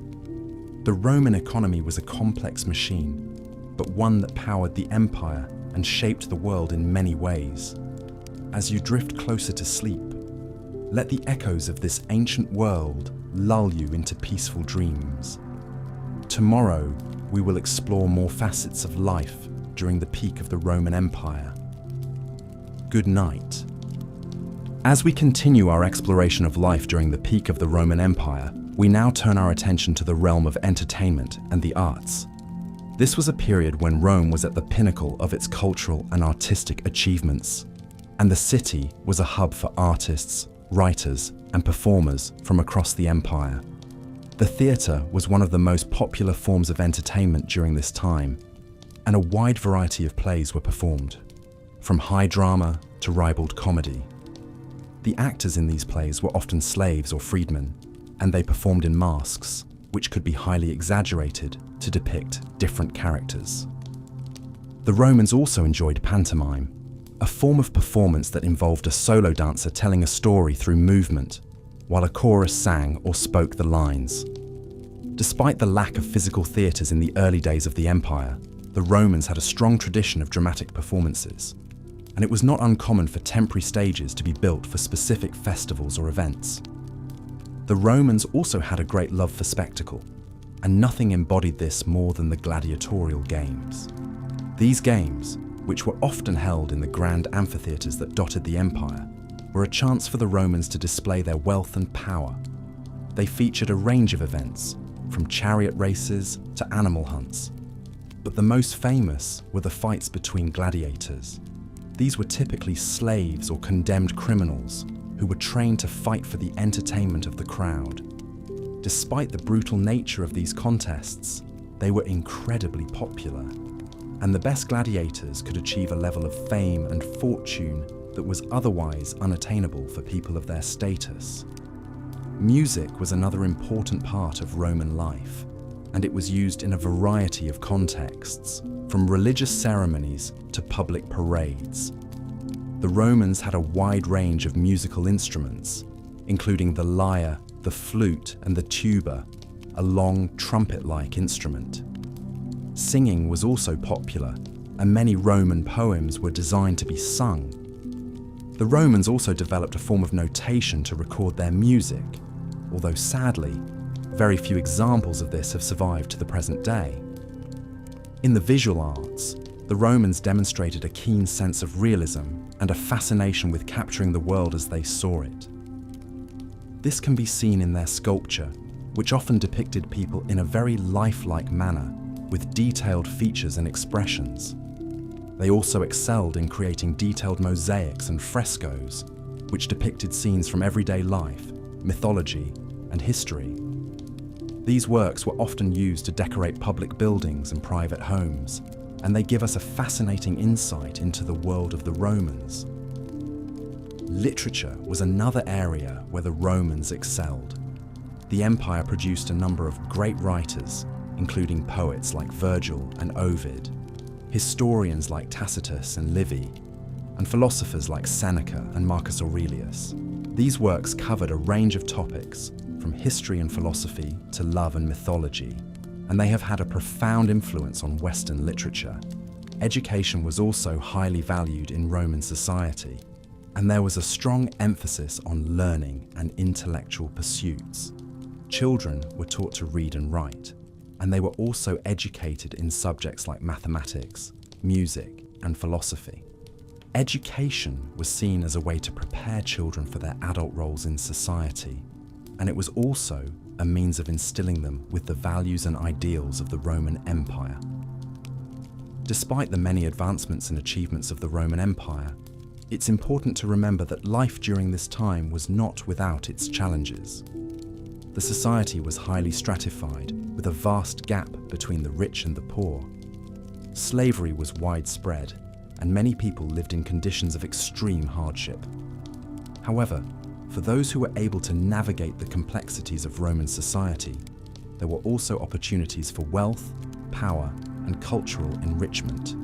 The Roman economy was a complex machine, but one that powered the empire and shaped the world in many ways. As you drift closer to sleep, let the echoes of this ancient world lull you into peaceful dreams. Tomorrow, we will explore more facets of life during the peak of the Roman Empire. Good night. As we continue our exploration of life during the peak of the Roman Empire, we now turn our attention to the realm of entertainment and the arts. This was a period when Rome was at the pinnacle of its cultural and artistic achievements, and the city was a hub for artists, writers, and performers from across the empire. The theatre was one of the most popular forms of entertainment during this time, and a wide variety of plays were performed, from high drama to ribald comedy. The actors in these plays were often slaves or freedmen, and they performed in masks, which could be highly exaggerated to depict different characters. The Romans also enjoyed pantomime, a form of performance that involved a solo dancer telling a story through movement, while a chorus sang or spoke the lines. Despite the lack of physical theatres in the early days of the empire, the Romans had a strong tradition of dramatic performances. and it was not uncommon for temporary stages to be built for specific festivals or events. The Romans also had a great love for spectacle, and nothing embodied this more than the gladiatorial games. These games, which were often held in the grand amphitheatres that dotted the empire, were a chance for the Romans to display their wealth and power. They featured a range of events, from chariot races to animal hunts. But the most famous were the fights between gladiators. These were typically slaves or condemned criminals who were trained to fight for the entertainment of the crowd. Despite the brutal nature of these contests, they were incredibly popular, and the best gladiators could achieve a level of fame and fortune that was otherwise unattainable for people of their status. Music was another important part of Roman life, and it was used in a variety of contexts, from religious ceremonies to public parades. The Romans had a wide range of musical instruments, including the lyre, the flute, and the tuba, a long trumpet-like instrument. Singing was also popular, and many Roman poems were designed to be sung. The Romans also developed a form of notation to record their music, although sadly, very few examples of this have survived to the present day. In the visual arts, the Romans demonstrated a keen sense of realism and a fascination with capturing the world as they saw it. This can be seen in their sculpture, which often depicted people in a very lifelike manner, with detailed features and expressions. They also excelled in creating detailed mosaics and frescoes, which depicted scenes from everyday life, mythology, and history. These works were often used to decorate public buildings and private homes, and they give us a fascinating insight into the world of the Romans. Literature was another area where the Romans excelled. The empire produced a number of great writers, including poets like Virgil and Ovid, historians like Tacitus and Livy, and philosophers like Seneca and Marcus Aurelius. These works covered a range of topics, from history and philosophy to love and mythology, and they have had a profound influence on Western literature. Education was also highly valued in Roman society, and there was a strong emphasis on learning and intellectual pursuits. Children were taught to read and write, and they were also educated in subjects like mathematics, music, and philosophy. Education was seen as a way to prepare children for their adult roles in society, and it was also a means of instilling them with the values and ideals of the Roman Empire. Despite the many advancements and achievements of the Roman Empire, it's important to remember that life during this time was not without its challenges. The society was highly stratified, with a vast gap between the rich and the poor. Slavery was widespread, and many people lived in conditions of extreme hardship. However, for those who were able to navigate the complexities of Roman society, there were also opportunities for wealth, power, and cultural enrichment.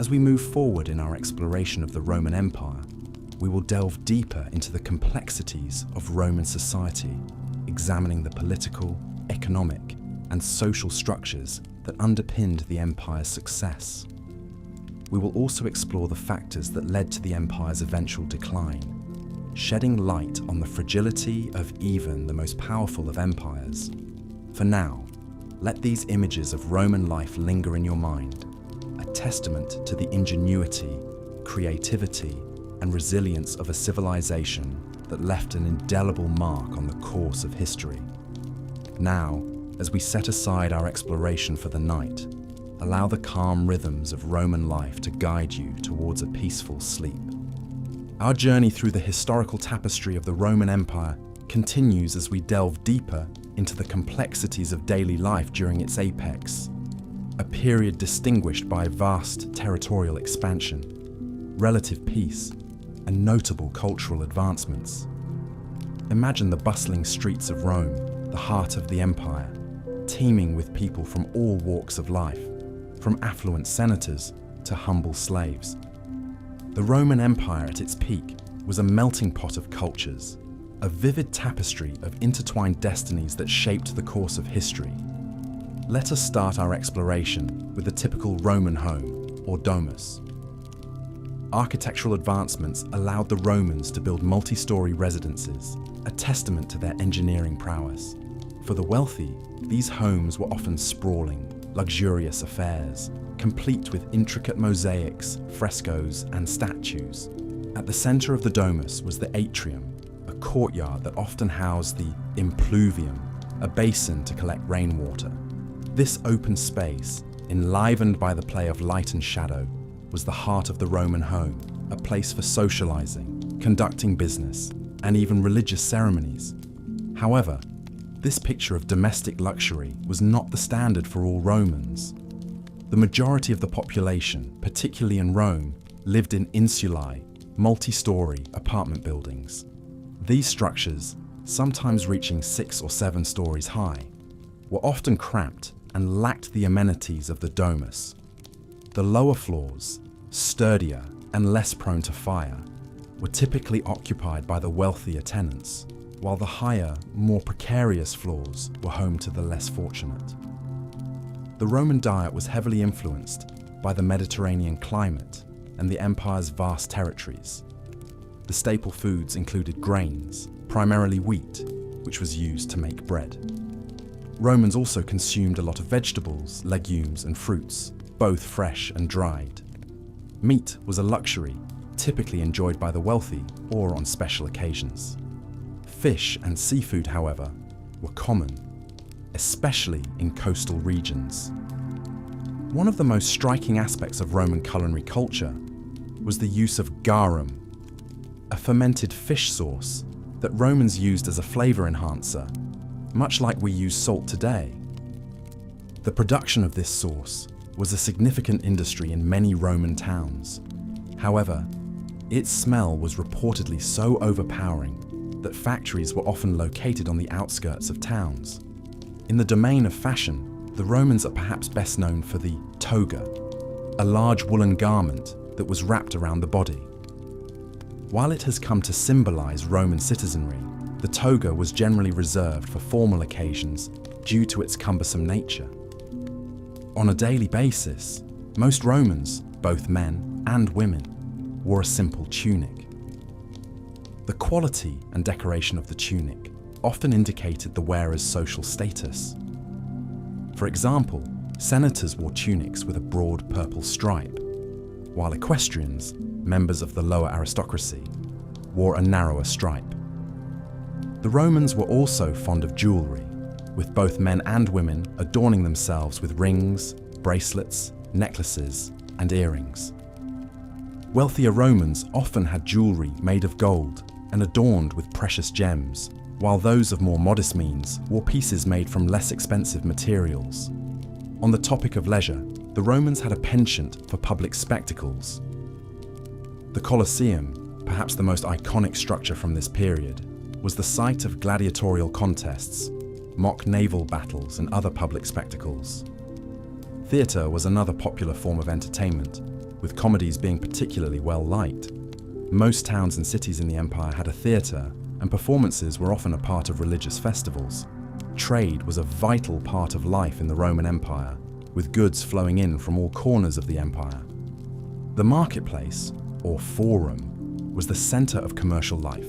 As we move forward in our exploration of the Roman Empire, we will delve deeper into the complexities of Roman society, examining the political, economic, and social structures that underpinned the empire's success. We will also explore the factors that led to the empire's eventual decline, shedding light on the fragility of even the most powerful of empires. For now, let these images of Roman life linger in your mind, a testament to the ingenuity, creativity, and resilience of a civilization that left an indelible mark on the course of history. Now, as we set aside our exploration for the night, allow the calm rhythms of Roman life to guide you towards a peaceful sleep. Our journey through the historical tapestry of the Roman Empire continues as we delve deeper into the complexities of daily life during its apex, a period distinguished by vast territorial expansion, relative peace, and notable cultural advancements. Imagine the bustling streets of Rome, the heart of the empire, teeming with people from all walks of life, from affluent senators to humble slaves. The Roman Empire at its peak was a melting pot of cultures, a vivid tapestry of intertwined destinies that shaped the course of history. Let us start our exploration with the typical Roman home, or domus. architectural advancements allowed the Romans to build multi-story residences, a testament to their engineering prowess. For the wealthy, these homes were often sprawling, luxurious affairs, complete with intricate mosaics, frescoes, and statues. At the center of the domus was the atrium, a courtyard that often housed the impluvium, a basin to collect rainwater. This open space, enlivened by the play of light and shadow, was the heart of the Roman home, a place for socializing, conducting business, and even religious ceremonies. However, this picture of domestic luxury was not the standard for all Romans. The majority of the population, particularly in Rome, lived in insulae, multi-story apartment buildings. These structures, sometimes reaching 6 or 7 stories high, were often cramped and lacked the amenities of the domus. The lower floors, sturdier and less prone to fire, were typically occupied by the wealthier tenants, while the higher, more precarious floors were home to the less fortunate. The Roman diet was heavily influenced by the Mediterranean climate and the empire's vast territories. The staple foods included grains, primarily wheat, which was used to make bread. Romans also consumed a lot of vegetables, legumes, and fruits, both fresh and dried. Meat was a luxury, typically enjoyed by the wealthy or on special occasions. Fish and seafood, however, were common, especially in coastal regions. One of the most striking aspects of Roman culinary culture was the use of garum, a fermented fish sauce that Romans used as a flavor enhancer, much like we use salt today. The production of this sauce was a significant industry in many Roman towns. However, its smell was reportedly so overpowering that factories were often located on the outskirts of towns. In the domain of fashion, the Romans are perhaps best known for the toga, a large woolen garment that was wrapped around the body. While it has come to symbolize Roman citizenry, the toga was generally reserved for formal occasions due to its cumbersome nature. On a daily basis, most Romans, both men and women, wore a simple tunic. The quality and decoration of the tunic often indicated the wearer's social status. For example, senators wore tunics with a broad purple stripe, while equestrians, members of the lower aristocracy, wore a narrower stripe. The Romans were also fond of jewelry, with both men and women adorning themselves with rings, bracelets, necklaces, and earrings. Wealthier Romans often had jewelry made of gold and adorned with precious gems, while those of more modest means wore pieces made from less expensive materials. On the topic of leisure, the Romans had a penchant for public spectacles. The Colosseum, perhaps the most iconic structure from this period, was the site of gladiatorial contests, mock naval battles, and other public spectacles. Theatre was another popular form of entertainment, with comedies being particularly well liked. Most towns and cities in the empire had a theatre, and performances were often a part of religious festivals. Trade was a vital part of life in the Roman Empire, with goods flowing in from all corners of the empire. The marketplace, or forum, was the center of commercial life,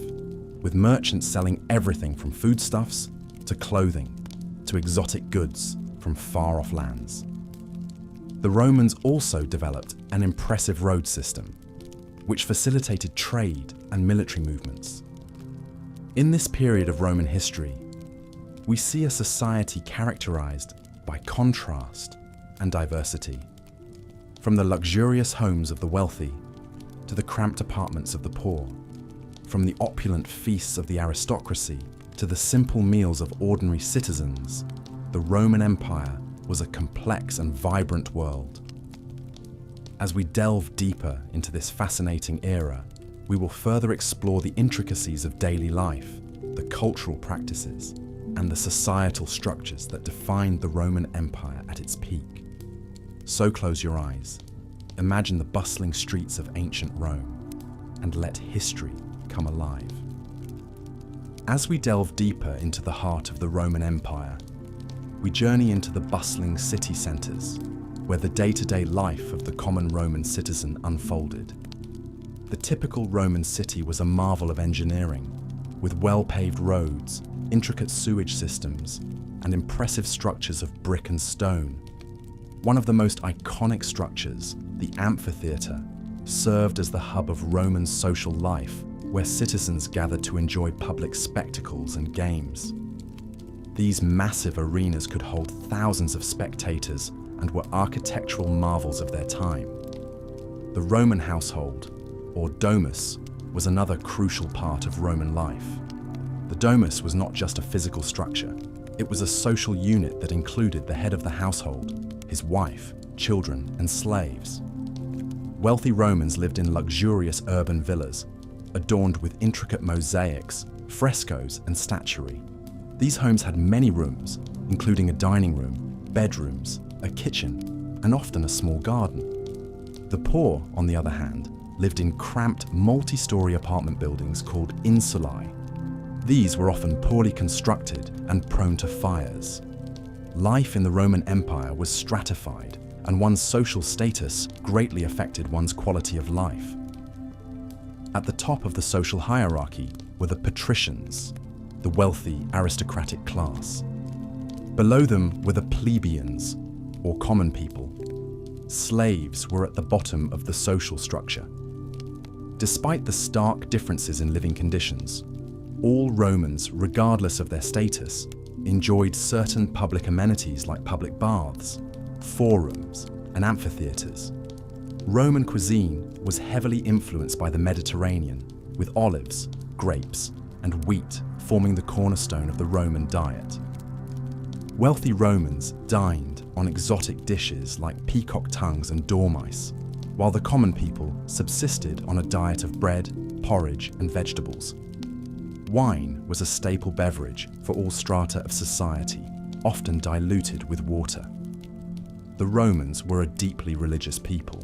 with merchants selling everything from foodstuffs to clothing to exotic goods from far-off lands. The Romans also developed an impressive road system, which facilitated trade and military movements. In this period of Roman history, we see a society characterized by contrast and diversity, from the luxurious homes of the wealthy to the cramped apartments of the poor, from the opulent feasts of the aristocracy to the simple meals of ordinary citizens. The Roman Empire was a complex and vibrant world. As we delve deeper into this fascinating era, we will further explore the intricacies of daily life, the cultural practices, and the societal structures that defined the Roman Empire at its peak. So close your eyes, imagine the bustling streets of ancient Rome, and let history come alive. As we delve deeper into the heart of the Roman Empire, we journey into the bustling city centers, where the day-to-day life of the common Roman citizen unfolded. The typical Roman city was a marvel of engineering, with well-paved roads, intricate sewage systems, and impressive structures of brick and stone. One of the most iconic structures, the amphitheatre, served as the hub of Roman social life, where citizens gathered to enjoy public spectacles and games. These massive arenas could hold thousands of spectators and were architectural marvels of their time. The Roman household, or domus, was another crucial part of Roman life. The domus was not just a physical structure, it was a social unit that included the head of the household, his wife, children, and slaves. Wealthy Romans lived in luxurious urban villas, adorned with intricate mosaics, frescoes, and statuary. These homes had many rooms, including a dining room, bedrooms, a kitchen, and often a small garden. The poor, on the other hand, lived in cramped, multi-story apartment buildings called insulae. These were often poorly constructed and prone to fires. Life in the Roman Empire was stratified, and one's social status greatly affected one's quality of life. At the top of the social hierarchy were the patricians, the wealthy aristocratic class. Below them were the plebeians, or common people. Slaves were at the bottom of the social structure. Despite the stark differences in living conditions, all Romans, regardless of their status, enjoyed certain public amenities like public baths, forums, and amphitheatres. Roman cuisine was heavily influenced by the Mediterranean, with olives, grapes, and wheat forming the cornerstone of the Roman diet. Wealthy Romans dined on exotic dishes like peacock tongues and dormice, while the common people subsisted on a diet of bread, porridge, and vegetables. Wine was a staple beverage for all strata of society, often diluted with water. The Romans were a deeply religious people,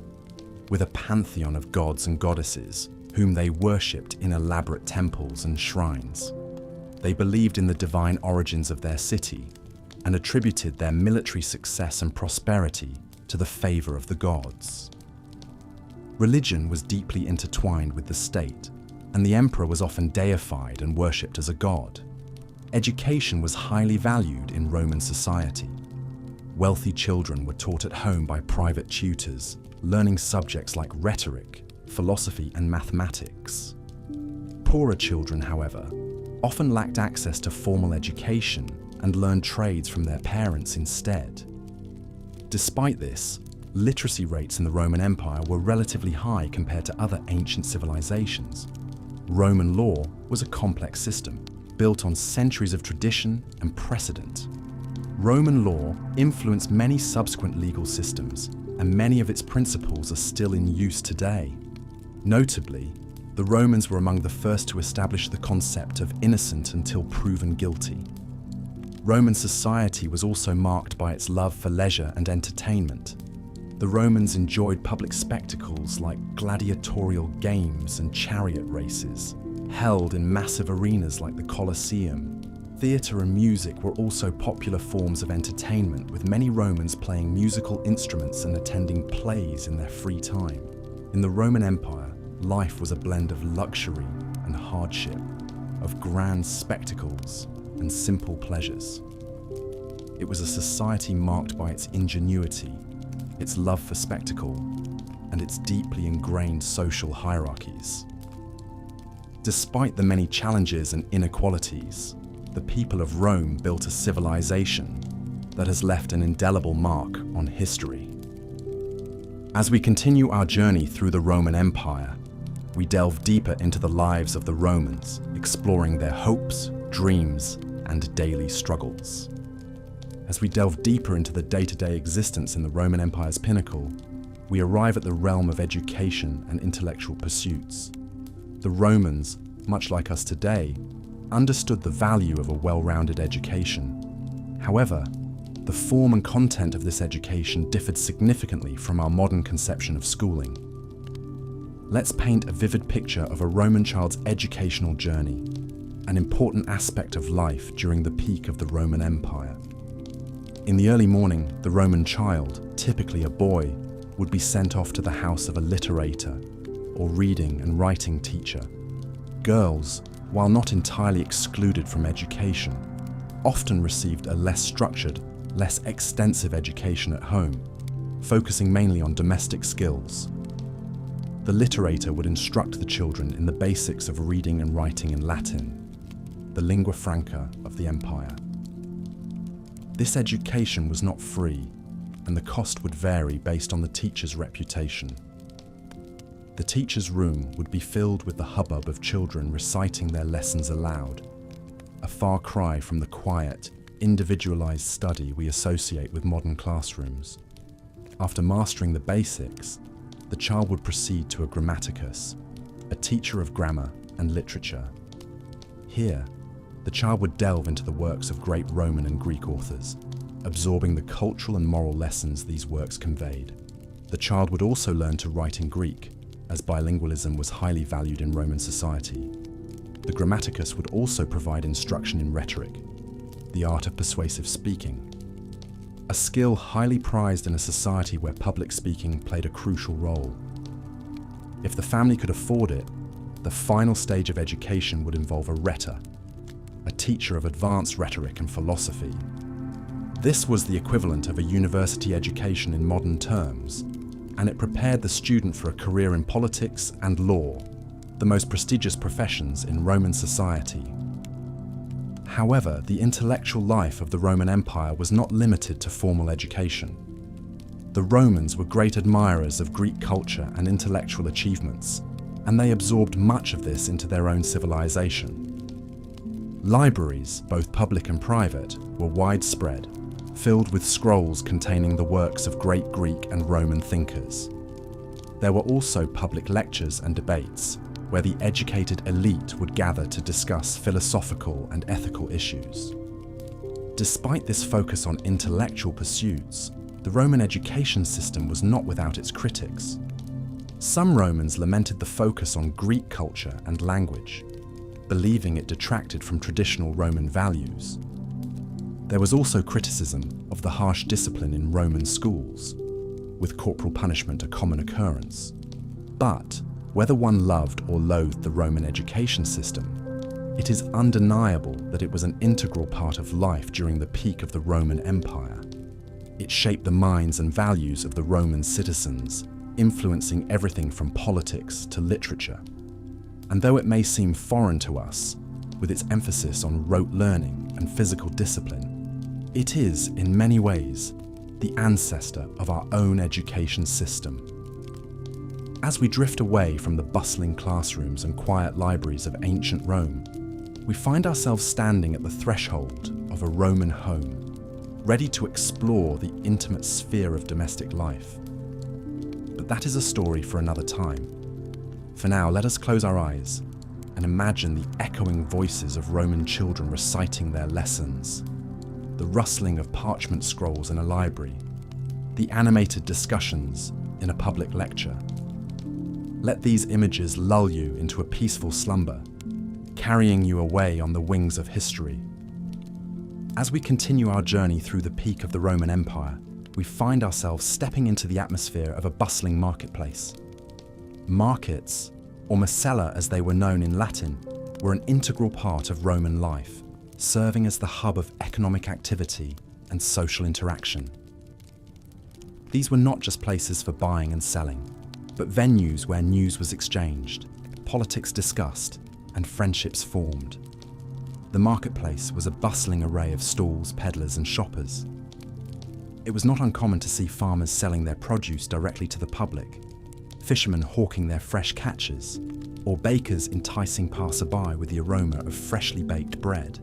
with a pantheon of gods and goddesses whom they worshipped in elaborate temples and shrines. They believed in the divine origins of their city and attributed their military success and prosperity to the favor of the gods. Religion was deeply intertwined with the state, and the emperor was often deified and worshipped as a god. Education was highly valued in Roman society. Wealthy children were taught at home by private tutors, learning subjects like rhetoric, philosophy, and mathematics. Poorer children, however, often lacked access to formal education and learned trades from their parents instead. Despite this, literacy rates in the Roman Empire were relatively high compared to other ancient civilizations. Roman law was a complex system, built on centuries of tradition and precedent. Roman law influenced many subsequent legal systems, and many of its principles are still in use today. Notably, the Romans were among the first to establish the concept of innocent until proven guilty. Roman society was also marked by its love for leisure and entertainment. The Romans enjoyed public spectacles like gladiatorial games and chariot races, held in massive arenas like the Colosseum. Theatre and music were also popular forms of entertainment, with many Romans playing musical instruments and attending plays in their free time. In the Roman Empire, life was a blend of luxury and hardship, of grand spectacles and simple pleasures. It was a society marked by its ingenuity, its love for spectacle, and its deeply ingrained social hierarchies. Despite the many challenges and inequalities, the people of Rome built a civilization that has left an indelible mark on history. As we continue our journey through the Roman Empire, we delve deeper into the lives of the Romans, exploring their hopes, dreams, and daily struggles. As we delve deeper into the day-to-day existence in the Roman Empire's pinnacle, we arrive at the realm of education and intellectual pursuits. The Romans, much like us today, understood the value of a well-rounded education. However, the form and content of this education differed significantly from our modern conception of schooling. Let's paint a vivid picture of a Roman child's educational journey, an important aspect of life during the peak of the Roman Empire. In the early morning, the Roman child, typically a boy, would be sent off to the house of a literator, or reading and writing teacher. Girls, while not entirely excluded from education, often received a less structured, less extensive education at home, focusing mainly on domestic skills. The literator would instruct the children in the basics of reading and writing in Latin, the lingua franca of the empire. This education was not free, and the cost would vary based on the teacher's reputation. The teacher's room would be filled with the hubbub of children reciting their lessons aloud, a far cry from the quiet, individualized study we associate with modern classrooms. After mastering the basics, the child would proceed to a grammaticus, a teacher of grammar and literature. Here, the child would delve into the works of great Roman and Greek authors, absorbing the cultural and moral lessons these works conveyed. The child would also learn to write in Greek, as bilingualism was highly valued in Roman society. The grammaticus would also provide instruction in rhetoric, the art of persuasive speaking, a skill highly prized in a society where public speaking played a crucial role. If the family could afford it, the final stage of education would involve a rhetor, a teacher of advanced rhetoric and philosophy. This was the equivalent of a university education in modern terms, and it prepared the student for a career in politics and law, the most prestigious professions in Roman society. However, the intellectual life of the Roman Empire was not limited to formal education. The Romans were great admirers of Greek culture and intellectual achievements, and they absorbed much of this into their own civilization. Libraries, both public and private, were widespread, filled with scrolls containing the works of great Greek and Roman thinkers. There were also public lectures and debates, where the educated elite would gather to discuss philosophical and ethical issues. Despite this focus on intellectual pursuits, the Roman education system was not without its critics. Some Romans lamented the focus on Greek culture and language, believing it detracted from traditional Roman values. There was also criticism of the harsh discipline in Roman schools, with corporal punishment a common occurrence. But whether one loved or loathed the Roman education system, it is undeniable that it was an integral part of life during the peak of the Roman Empire. It shaped the minds and values of the Roman citizens, influencing everything from politics to literature. And though it may seem foreign to us, with its emphasis on rote learning and physical discipline, it is, in many ways, the ancestor of our own education system. As we drift away from the bustling classrooms and quiet libraries of ancient Rome, we find ourselves standing at the threshold of a Roman home, ready to explore the intimate sphere of domestic life. But that is a story for another time. For now, let us close our eyes and imagine the echoing voices of Roman children reciting their lessons, the rustling of parchment scrolls in a library, the animated discussions in a public lecture. Let these images lull you into a peaceful slumber, carrying you away on the wings of history. As we continue our journey through the peak of the Roman Empire, we find ourselves stepping into the atmosphere of a bustling marketplace. Markets, or Macella as they were known in Latin, were an integral part of Roman life, serving as the hub of economic activity and social interaction. These were not just places for buying and selling, but venues where news was exchanged, politics discussed, and friendships formed. The marketplace was a bustling array of stalls, peddlers, and shoppers. It was not uncommon to see farmers selling their produce directly to the public, fishermen hawking their fresh catches, or bakers enticing passerby with the aroma of freshly baked bread.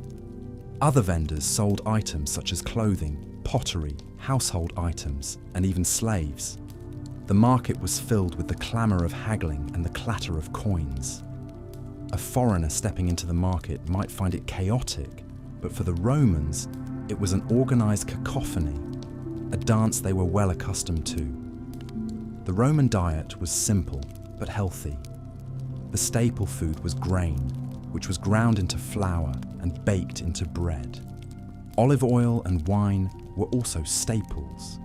Other vendors sold items such as clothing, pottery, household items, and even slaves. The market was filled with the clamour of haggling and the clatter of coins. A foreigner stepping into the market might find it chaotic, but for the Romans, it was an organised cacophony, a dance they were well accustomed to. The Roman diet was simple but healthy. The staple food was grain, which was ground into flour and baked into bread. Olive oil and wine were also staples.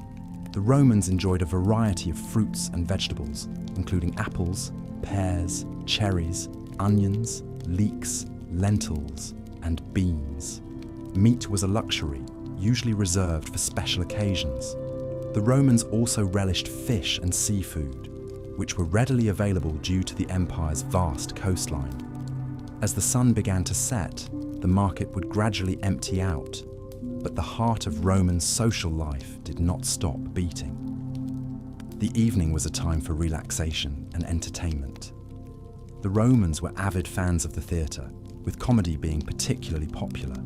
The Romans enjoyed a variety of fruits and vegetables, including apples, pears, cherries, onions, leeks, lentils, and beans. Meat was a luxury, usually reserved for special occasions. The Romans also relished fish and seafood, which were readily available due to the empire's vast coastline. As the sun began to set, the market would gradually empty out, but the heart of Roman social life did not stop beating. The evening was a time for relaxation and entertainment. The Romans were avid fans of the theatre, with comedy being particularly popular.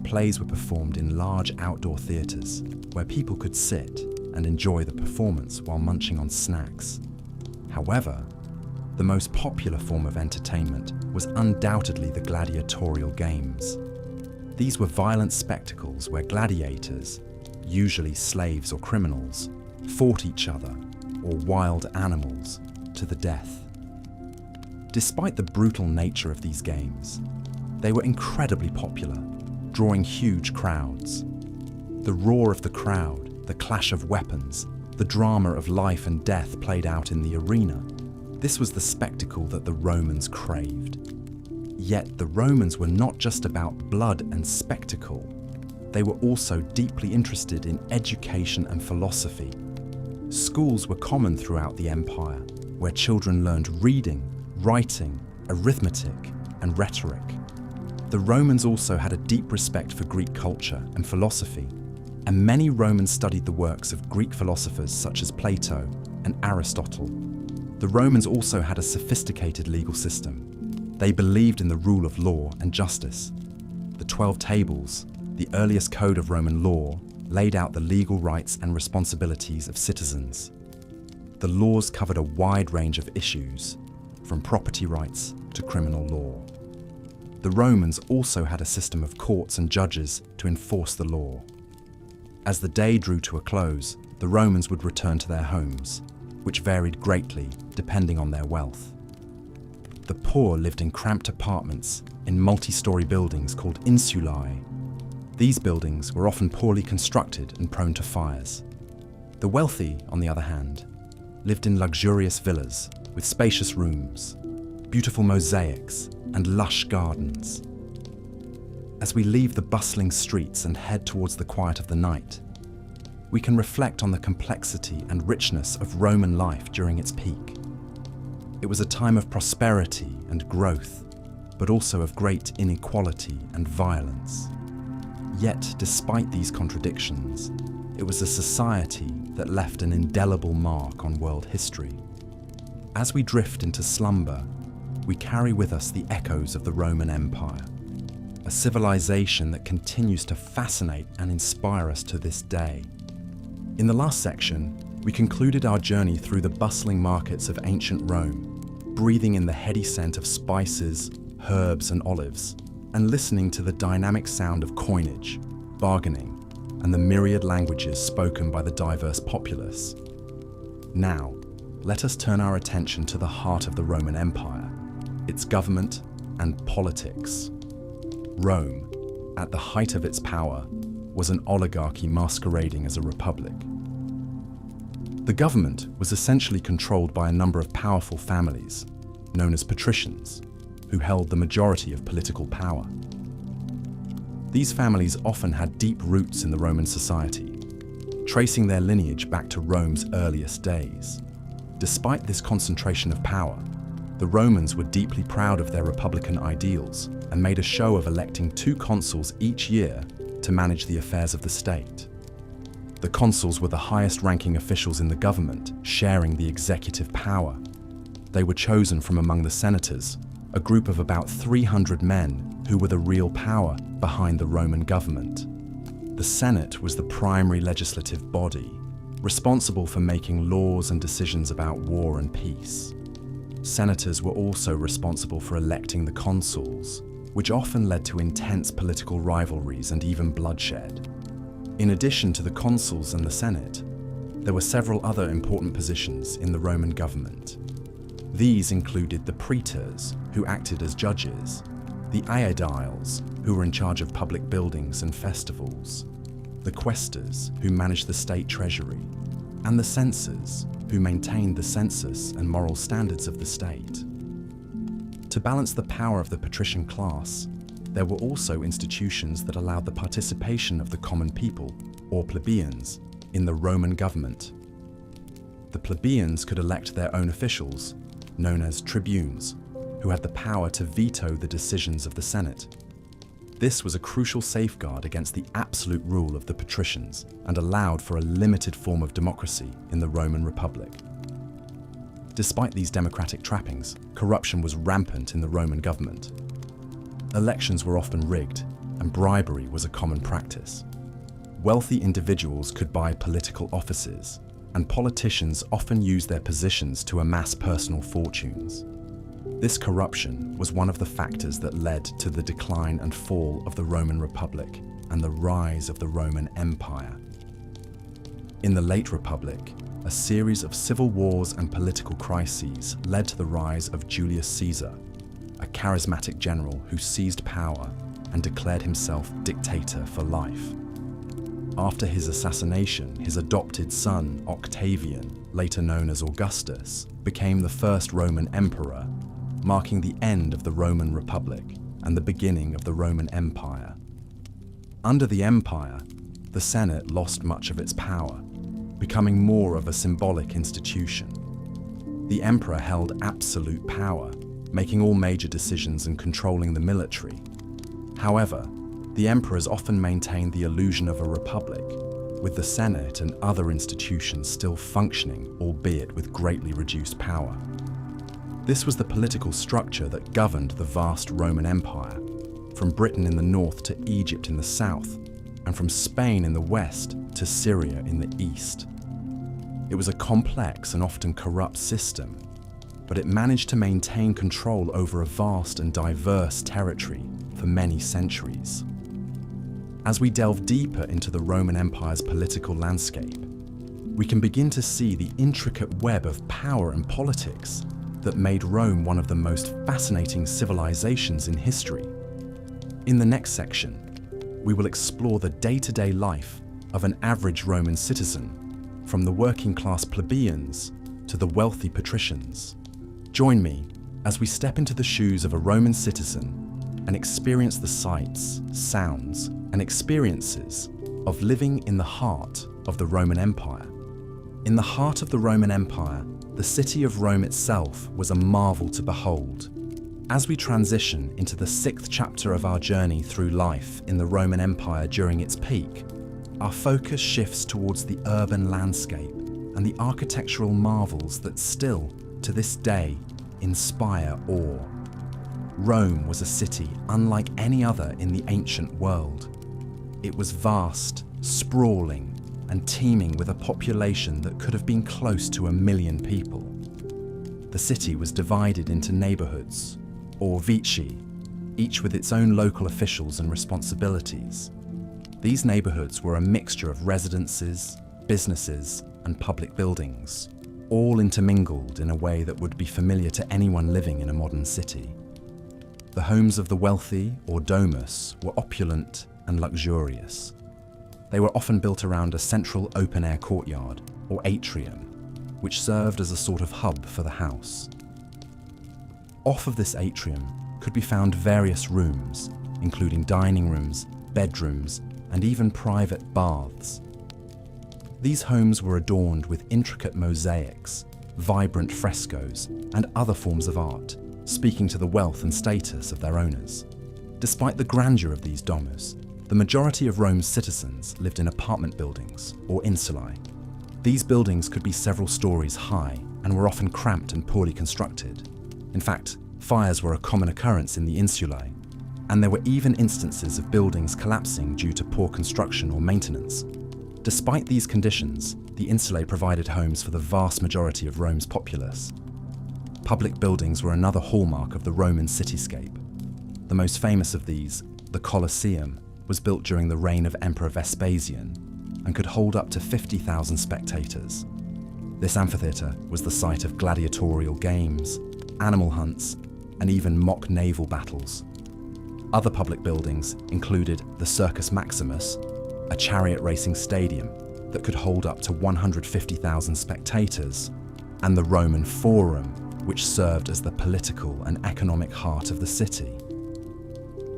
Plays were performed in large outdoor theatres where people could sit and enjoy the performance while munching on snacks. However, the most popular form of entertainment was undoubtedly the gladiatorial games. These were violent spectacles where gladiators, usually slaves or criminals, fought each other or wild animals to the death. Despite the brutal nature of these games, they were incredibly popular, drawing huge crowds. The roar of the crowd, the clash of weapons, the drama of life and death played out in the arena. This was the spectacle that the Romans craved. Yet the Romans were not just about blood and spectacle. They were also deeply interested in education and philosophy. Schools were common throughout the empire, where children learned reading, writing, arithmetic, and rhetoric. The Romans also had a deep respect for Greek culture and philosophy, and many Romans studied the works of Greek philosophers such as Plato and Aristotle. The Romans also had a sophisticated legal system. They believed in the rule of law and justice. The 12 Tables, the earliest code of Roman law, laid out the legal rights and responsibilities of citizens. The laws covered a wide range of issues, from property rights to criminal law. The Romans also had a system of courts and judges to enforce the law. As the day drew to a close, the Romans would return to their homes, which varied greatly depending on their wealth. The poor lived in cramped apartments in multi-story buildings called insulae. These buildings were often poorly constructed and prone to fires. The wealthy, on the other hand, lived in luxurious villas with spacious rooms, beautiful mosaics, and lush gardens. As we leave the bustling streets and head towards the quiet of the night, we can reflect on the complexity and richness of Roman life during its peak. It was a time of prosperity and growth, but also of great inequality and violence. Yet, despite these contradictions, it was a society that left an indelible mark on world history. As we drift into slumber, we carry with us the echoes of the Roman Empire, a civilization that continues to fascinate and inspire us to this day. In the last section, we concluded our journey through the bustling markets of ancient Rome, breathing in the heady scent of spices, herbs, and olives, and listening to the dynamic sound of coinage, bargaining, and the myriad languages spoken by the diverse populace. Now, let us turn our attention to the heart of the Roman Empire, its government and politics. Rome, at the height of its power, was an oligarchy masquerading as a republic. The government was essentially controlled by a number of powerful families, known as patricians, who held the majority of political power. These families often had deep roots in the Roman society, tracing their lineage back to Rome's earliest days. Despite this concentration of power, the Romans were deeply proud of their republican ideals and made a show of electing 2 consuls each year to manage the affairs of the state. The consuls were the highest-ranking officials in the government, sharing the executive power. They were chosen from among the senators, a group of about 300 men who were the real power behind the Roman government. The Senate was the primary legislative body, responsible for making laws and decisions about war and peace. Senators were also responsible for electing the consuls, which often led to intense political rivalries and even bloodshed. In addition to the consuls and the Senate, there were several other important positions in the Roman government. These included the praetors, who acted as judges, the aediles, who were in charge of public buildings and festivals, the quaestors, who managed the state treasury, and the censors, who maintained the census and moral standards of the state. To balance the power of the patrician class, there were also institutions that allowed the participation of the common people, or plebeians, in the Roman government. The plebeians could elect their own officials, known as tribunes, who had the power to veto the decisions of the Senate. This was a crucial safeguard against the absolute rule of the patricians and allowed for a limited form of democracy in the Roman Republic. Despite these democratic trappings, corruption was rampant in the Roman government. Elections were often rigged, and bribery was a common practice. Wealthy individuals could buy political offices, and politicians often used their positions to amass personal fortunes. This corruption was one of the factors that led to the decline and fall of the Roman Republic and the rise of the Roman Empire. In the late Republic, a series of civil wars and political crises led to the rise of Julius Caesar, a charismatic general who seized power and declared himself dictator for life. After his assassination, his adopted son, Octavian, later known as Augustus, became the first Roman emperor, marking the end of the Roman Republic and the beginning of the Roman Empire. Under the empire, the Senate lost much of its power, becoming more of a symbolic institution. The emperor held absolute power, making all major decisions and controlling the military. However, the emperors often maintained the illusion of a republic, with the Senate and other institutions still functioning, albeit with greatly reduced power. This was the political structure that governed the vast Roman Empire, from Britain in the north to Egypt in the south, and from Spain in the west to Syria in the east. It was a complex and often corrupt system, but it managed to maintain control over a vast and diverse territory for many centuries. As we delve deeper into the Roman Empire's political landscape, we can begin to see the intricate web of power and politics that made Rome one of the most fascinating civilizations in history. In the next section, we will explore the day-to-day life of an average Roman citizen, from the working-class plebeians to the wealthy patricians. Join me as we step into the shoes of a Roman citizen and experience the sights, sounds, and experiences of living in the heart of the Roman Empire. In the heart of the Roman Empire, the city of Rome itself was a marvel to behold. As we transition into the 6th chapter of our journey through life in the Roman Empire during its peak, our focus shifts towards the urban landscape and the architectural marvels that still, to this day, inspire awe. Rome was a city unlike any other in the ancient world. It was vast, sprawling, and teeming with a population that could have been close to 1 million people. The city was divided into neighborhoods, or vici, each with its own local officials and responsibilities. These neighborhoods were a mixture of residences, businesses, and public buildings, all intermingled in a way that would be familiar to anyone living in a modern city. The homes of the wealthy, or domus, were opulent and luxurious. They were often built around a central open-air courtyard, or atrium, which served as a sort of hub for the house. Off of this atrium could be found various rooms, including dining rooms, bedrooms, and even private baths. These homes were adorned with intricate mosaics, vibrant frescoes, and other forms of art, speaking to the wealth and status of their owners. Despite the grandeur of these domus, the majority of Rome's citizens lived in apartment buildings, or insulae. These buildings could be several stories high and were often cramped and poorly constructed. In fact, fires were a common occurrence in the insulae, and there were even instances of buildings collapsing due to poor construction or maintenance. Despite these conditions, the insulae provided homes for the vast majority of Rome's populace. Public buildings were another hallmark of the Roman cityscape. The most famous of these, the Colosseum, was built during the reign of Emperor Vespasian and could hold up to 50,000 spectators. This amphitheatre was the site of gladiatorial games, animal hunts, and even mock naval battles. Other public buildings included the Circus Maximus, a chariot racing stadium that could hold up to 150,000 spectators, and the Roman Forum, which served as the political and economic heart of the city.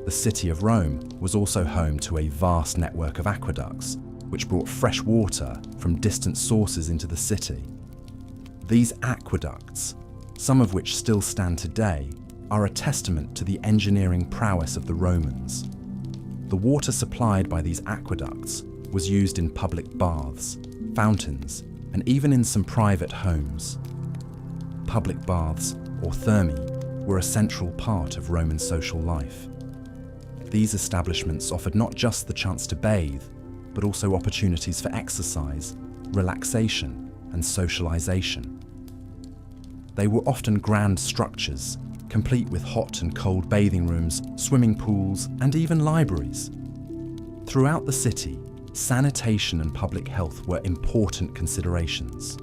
The city of Rome was also home to a vast network of aqueducts, which brought fresh water from distant sources into the city. These aqueducts, some of which still stand today, are a testament to the engineering prowess of the Romans. The water supplied by these aqueducts was used in public baths, fountains, and even in some private homes. Public baths, or thermae, were a central part of Roman social life. These establishments offered not just the chance to bathe, but also opportunities for exercise, relaxation, and socialization. They were often grand structures, complete with hot and cold bathing rooms, swimming pools, and even libraries. Throughout the city, sanitation and public health were important considerations.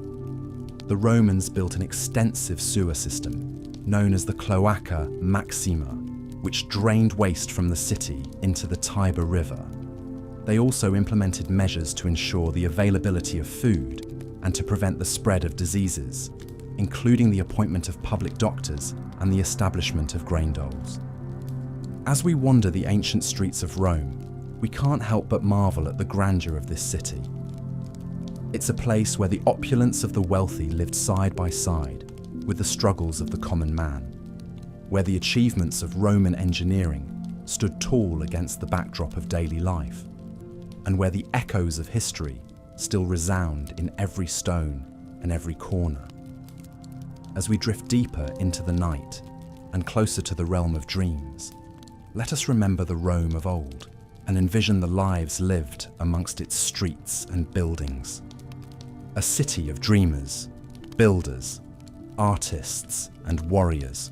The Romans built an extensive sewer system, known as the Cloaca Maxima, which drained waste from the city into the Tiber River. They also implemented measures to ensure the availability of food and to prevent the spread of diseases, including the appointment of public doctors and the establishment of grain doles. As we wander the ancient streets of Rome, we can't help but marvel at the grandeur of this city. It's a place where the opulence of the wealthy lived side by side with the struggles of the common man, where the achievements of Roman engineering stood tall against the backdrop of daily life, and where the echoes of history still resound in every stone and every corner. As we drift deeper into the night and closer to the realm of dreams, let us remember the Rome of old and envision the lives lived amongst its streets and buildings. A city of dreamers, builders, artists, and warriors.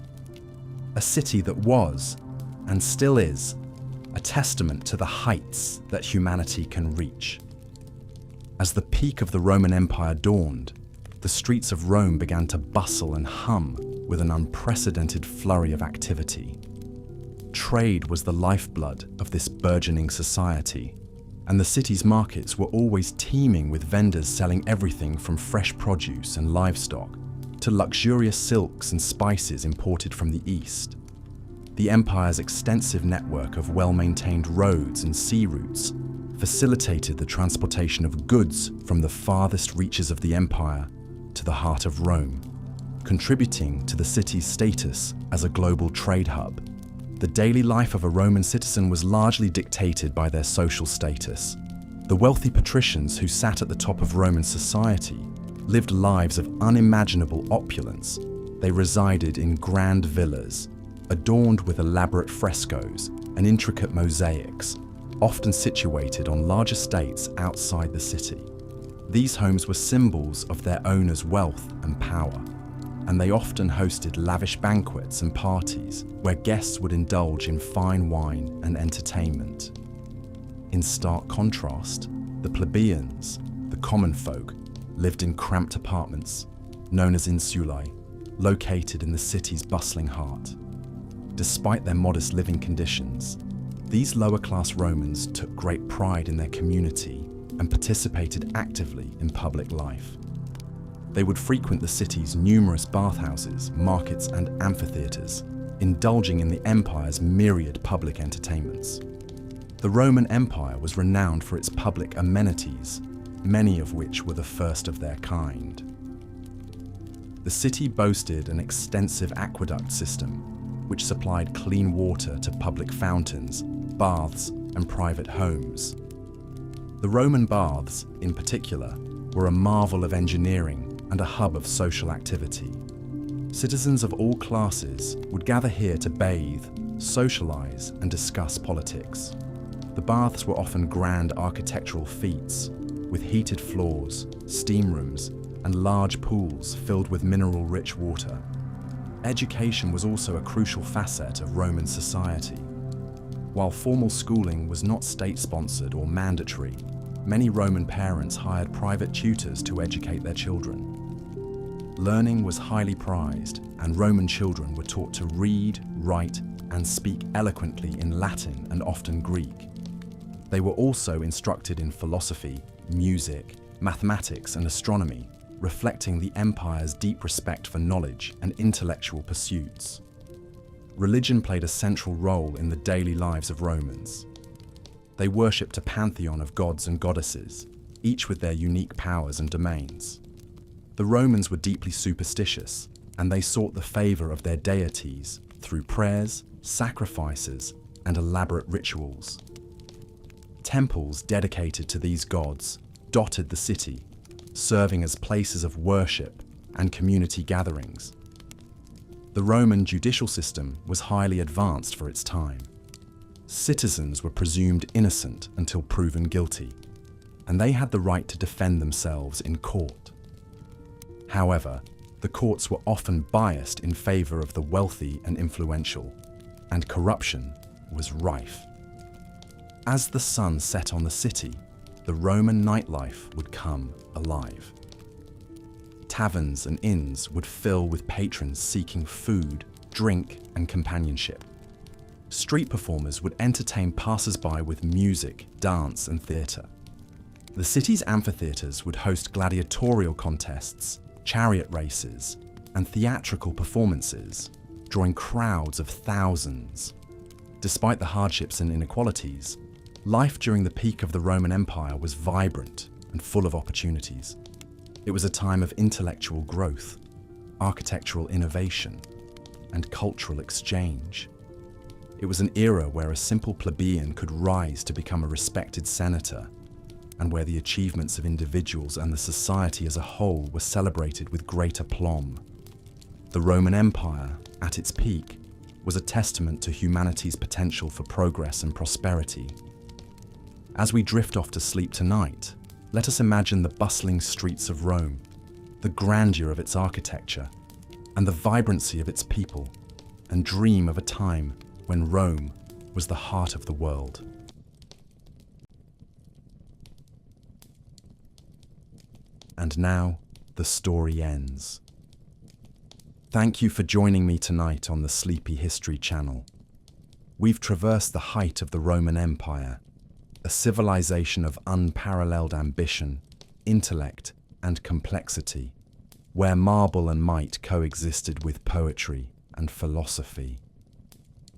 A city that was, and still is, a testament to the heights that humanity can reach. As the peak of the Roman Empire dawned, the streets of Rome began to bustle and hum with an unprecedented flurry of activity. Trade was the lifeblood of this burgeoning society, and the city's markets were always teeming with vendors selling everything from fresh produce and livestock to luxurious silks and spices imported from the East. The empire's extensive network of well-maintained roads and sea routes facilitated the transportation of goods from the farthest reaches of the empire to the heart of Rome, contributing to the city's status as a global trade hub. The daily life of a Roman citizen was largely dictated by their social status. The wealthy patricians who sat at the top of Roman society lived lives of unimaginable opulence. They resided in grand villas, adorned with elaborate frescoes and intricate mosaics, often situated on large estates outside the city. These homes were symbols of their owners' wealth and power, and they often hosted lavish banquets and parties where guests would indulge in fine wine and entertainment. In stark contrast, the plebeians, the common folk, lived in cramped apartments, known as insulae, located in the city's bustling heart. Despite their modest living conditions, these lower-class Romans took great pride in their community and participated actively in public life. They would frequent the city's numerous bathhouses, markets, and amphitheatres, indulging in the empire's myriad public entertainments. The Roman Empire was renowned for its public amenities, many of which were the first of their kind. The city boasted an extensive aqueduct system, which supplied clean water to public fountains, baths, and private homes. The Roman baths, in particular, were a marvel of engineering and a hub of social activity. Citizens of all classes would gather here to bathe, socialize, and discuss politics. The baths were often grand architectural feats, with heated floors, steam rooms, and large pools filled with mineral-rich water. Education was also a crucial facet of Roman society. While formal schooling was not state-sponsored or mandatory, many Roman parents hired private tutors to educate their children. Learning was highly prized, and Roman children were taught to read, write, and speak eloquently in Latin and often Greek. They were also instructed in philosophy, music, mathematics, and astronomy, reflecting the empire's deep respect for knowledge and intellectual pursuits. Religion played a central role in the daily lives of Romans. They worshipped a pantheon of gods and goddesses, each with their unique powers and domains. The Romans were deeply superstitious, and they sought the favor of their deities through prayers, sacrifices, and elaborate rituals. Temples dedicated to these gods dotted the city, serving as places of worship and community gatherings. The Roman judicial system was highly advanced for its time. Citizens were presumed innocent until proven guilty, and they had the right to defend themselves in court. However, the courts were often biased in favor of the wealthy and influential, and corruption was rife. As the sun set on the city, the Roman nightlife would come alive. Taverns and inns would fill with patrons seeking food, drink, and companionship. Street performers would entertain passers-by with music, dance, and theatre. The city's amphitheatres would host gladiatorial contests, chariot races, and theatrical performances, drawing crowds of thousands. Despite the hardships and inequalities, life during the peak of the Roman Empire was vibrant and full of opportunities. It was a time of intellectual growth, architectural innovation, and cultural exchange. It was an era where a simple plebeian could rise to become a respected senator, and where the achievements of individuals and the society as a whole were celebrated with great aplomb. The Roman Empire, at its peak, was a testament to humanity's potential for progress and prosperity. As we drift off to sleep tonight, let us imagine the bustling streets of Rome, the grandeur of its architecture, and the vibrancy of its people, and dream of a time when Rome was the heart of the world. And now, the story ends. Thank you for joining me tonight on the Sleepy History Channel. We've traversed the height of the Roman Empire, a civilization of unparalleled ambition, intellect, and complexity, where marble and might coexisted with poetry and philosophy.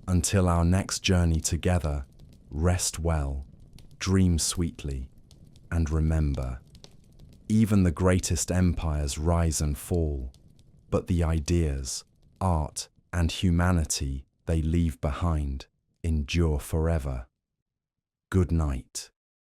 Until our next journey together, rest well, dream sweetly, and remember, even the greatest empires rise and fall, but the ideas, art, and humanity they leave behind endure forever. Good night.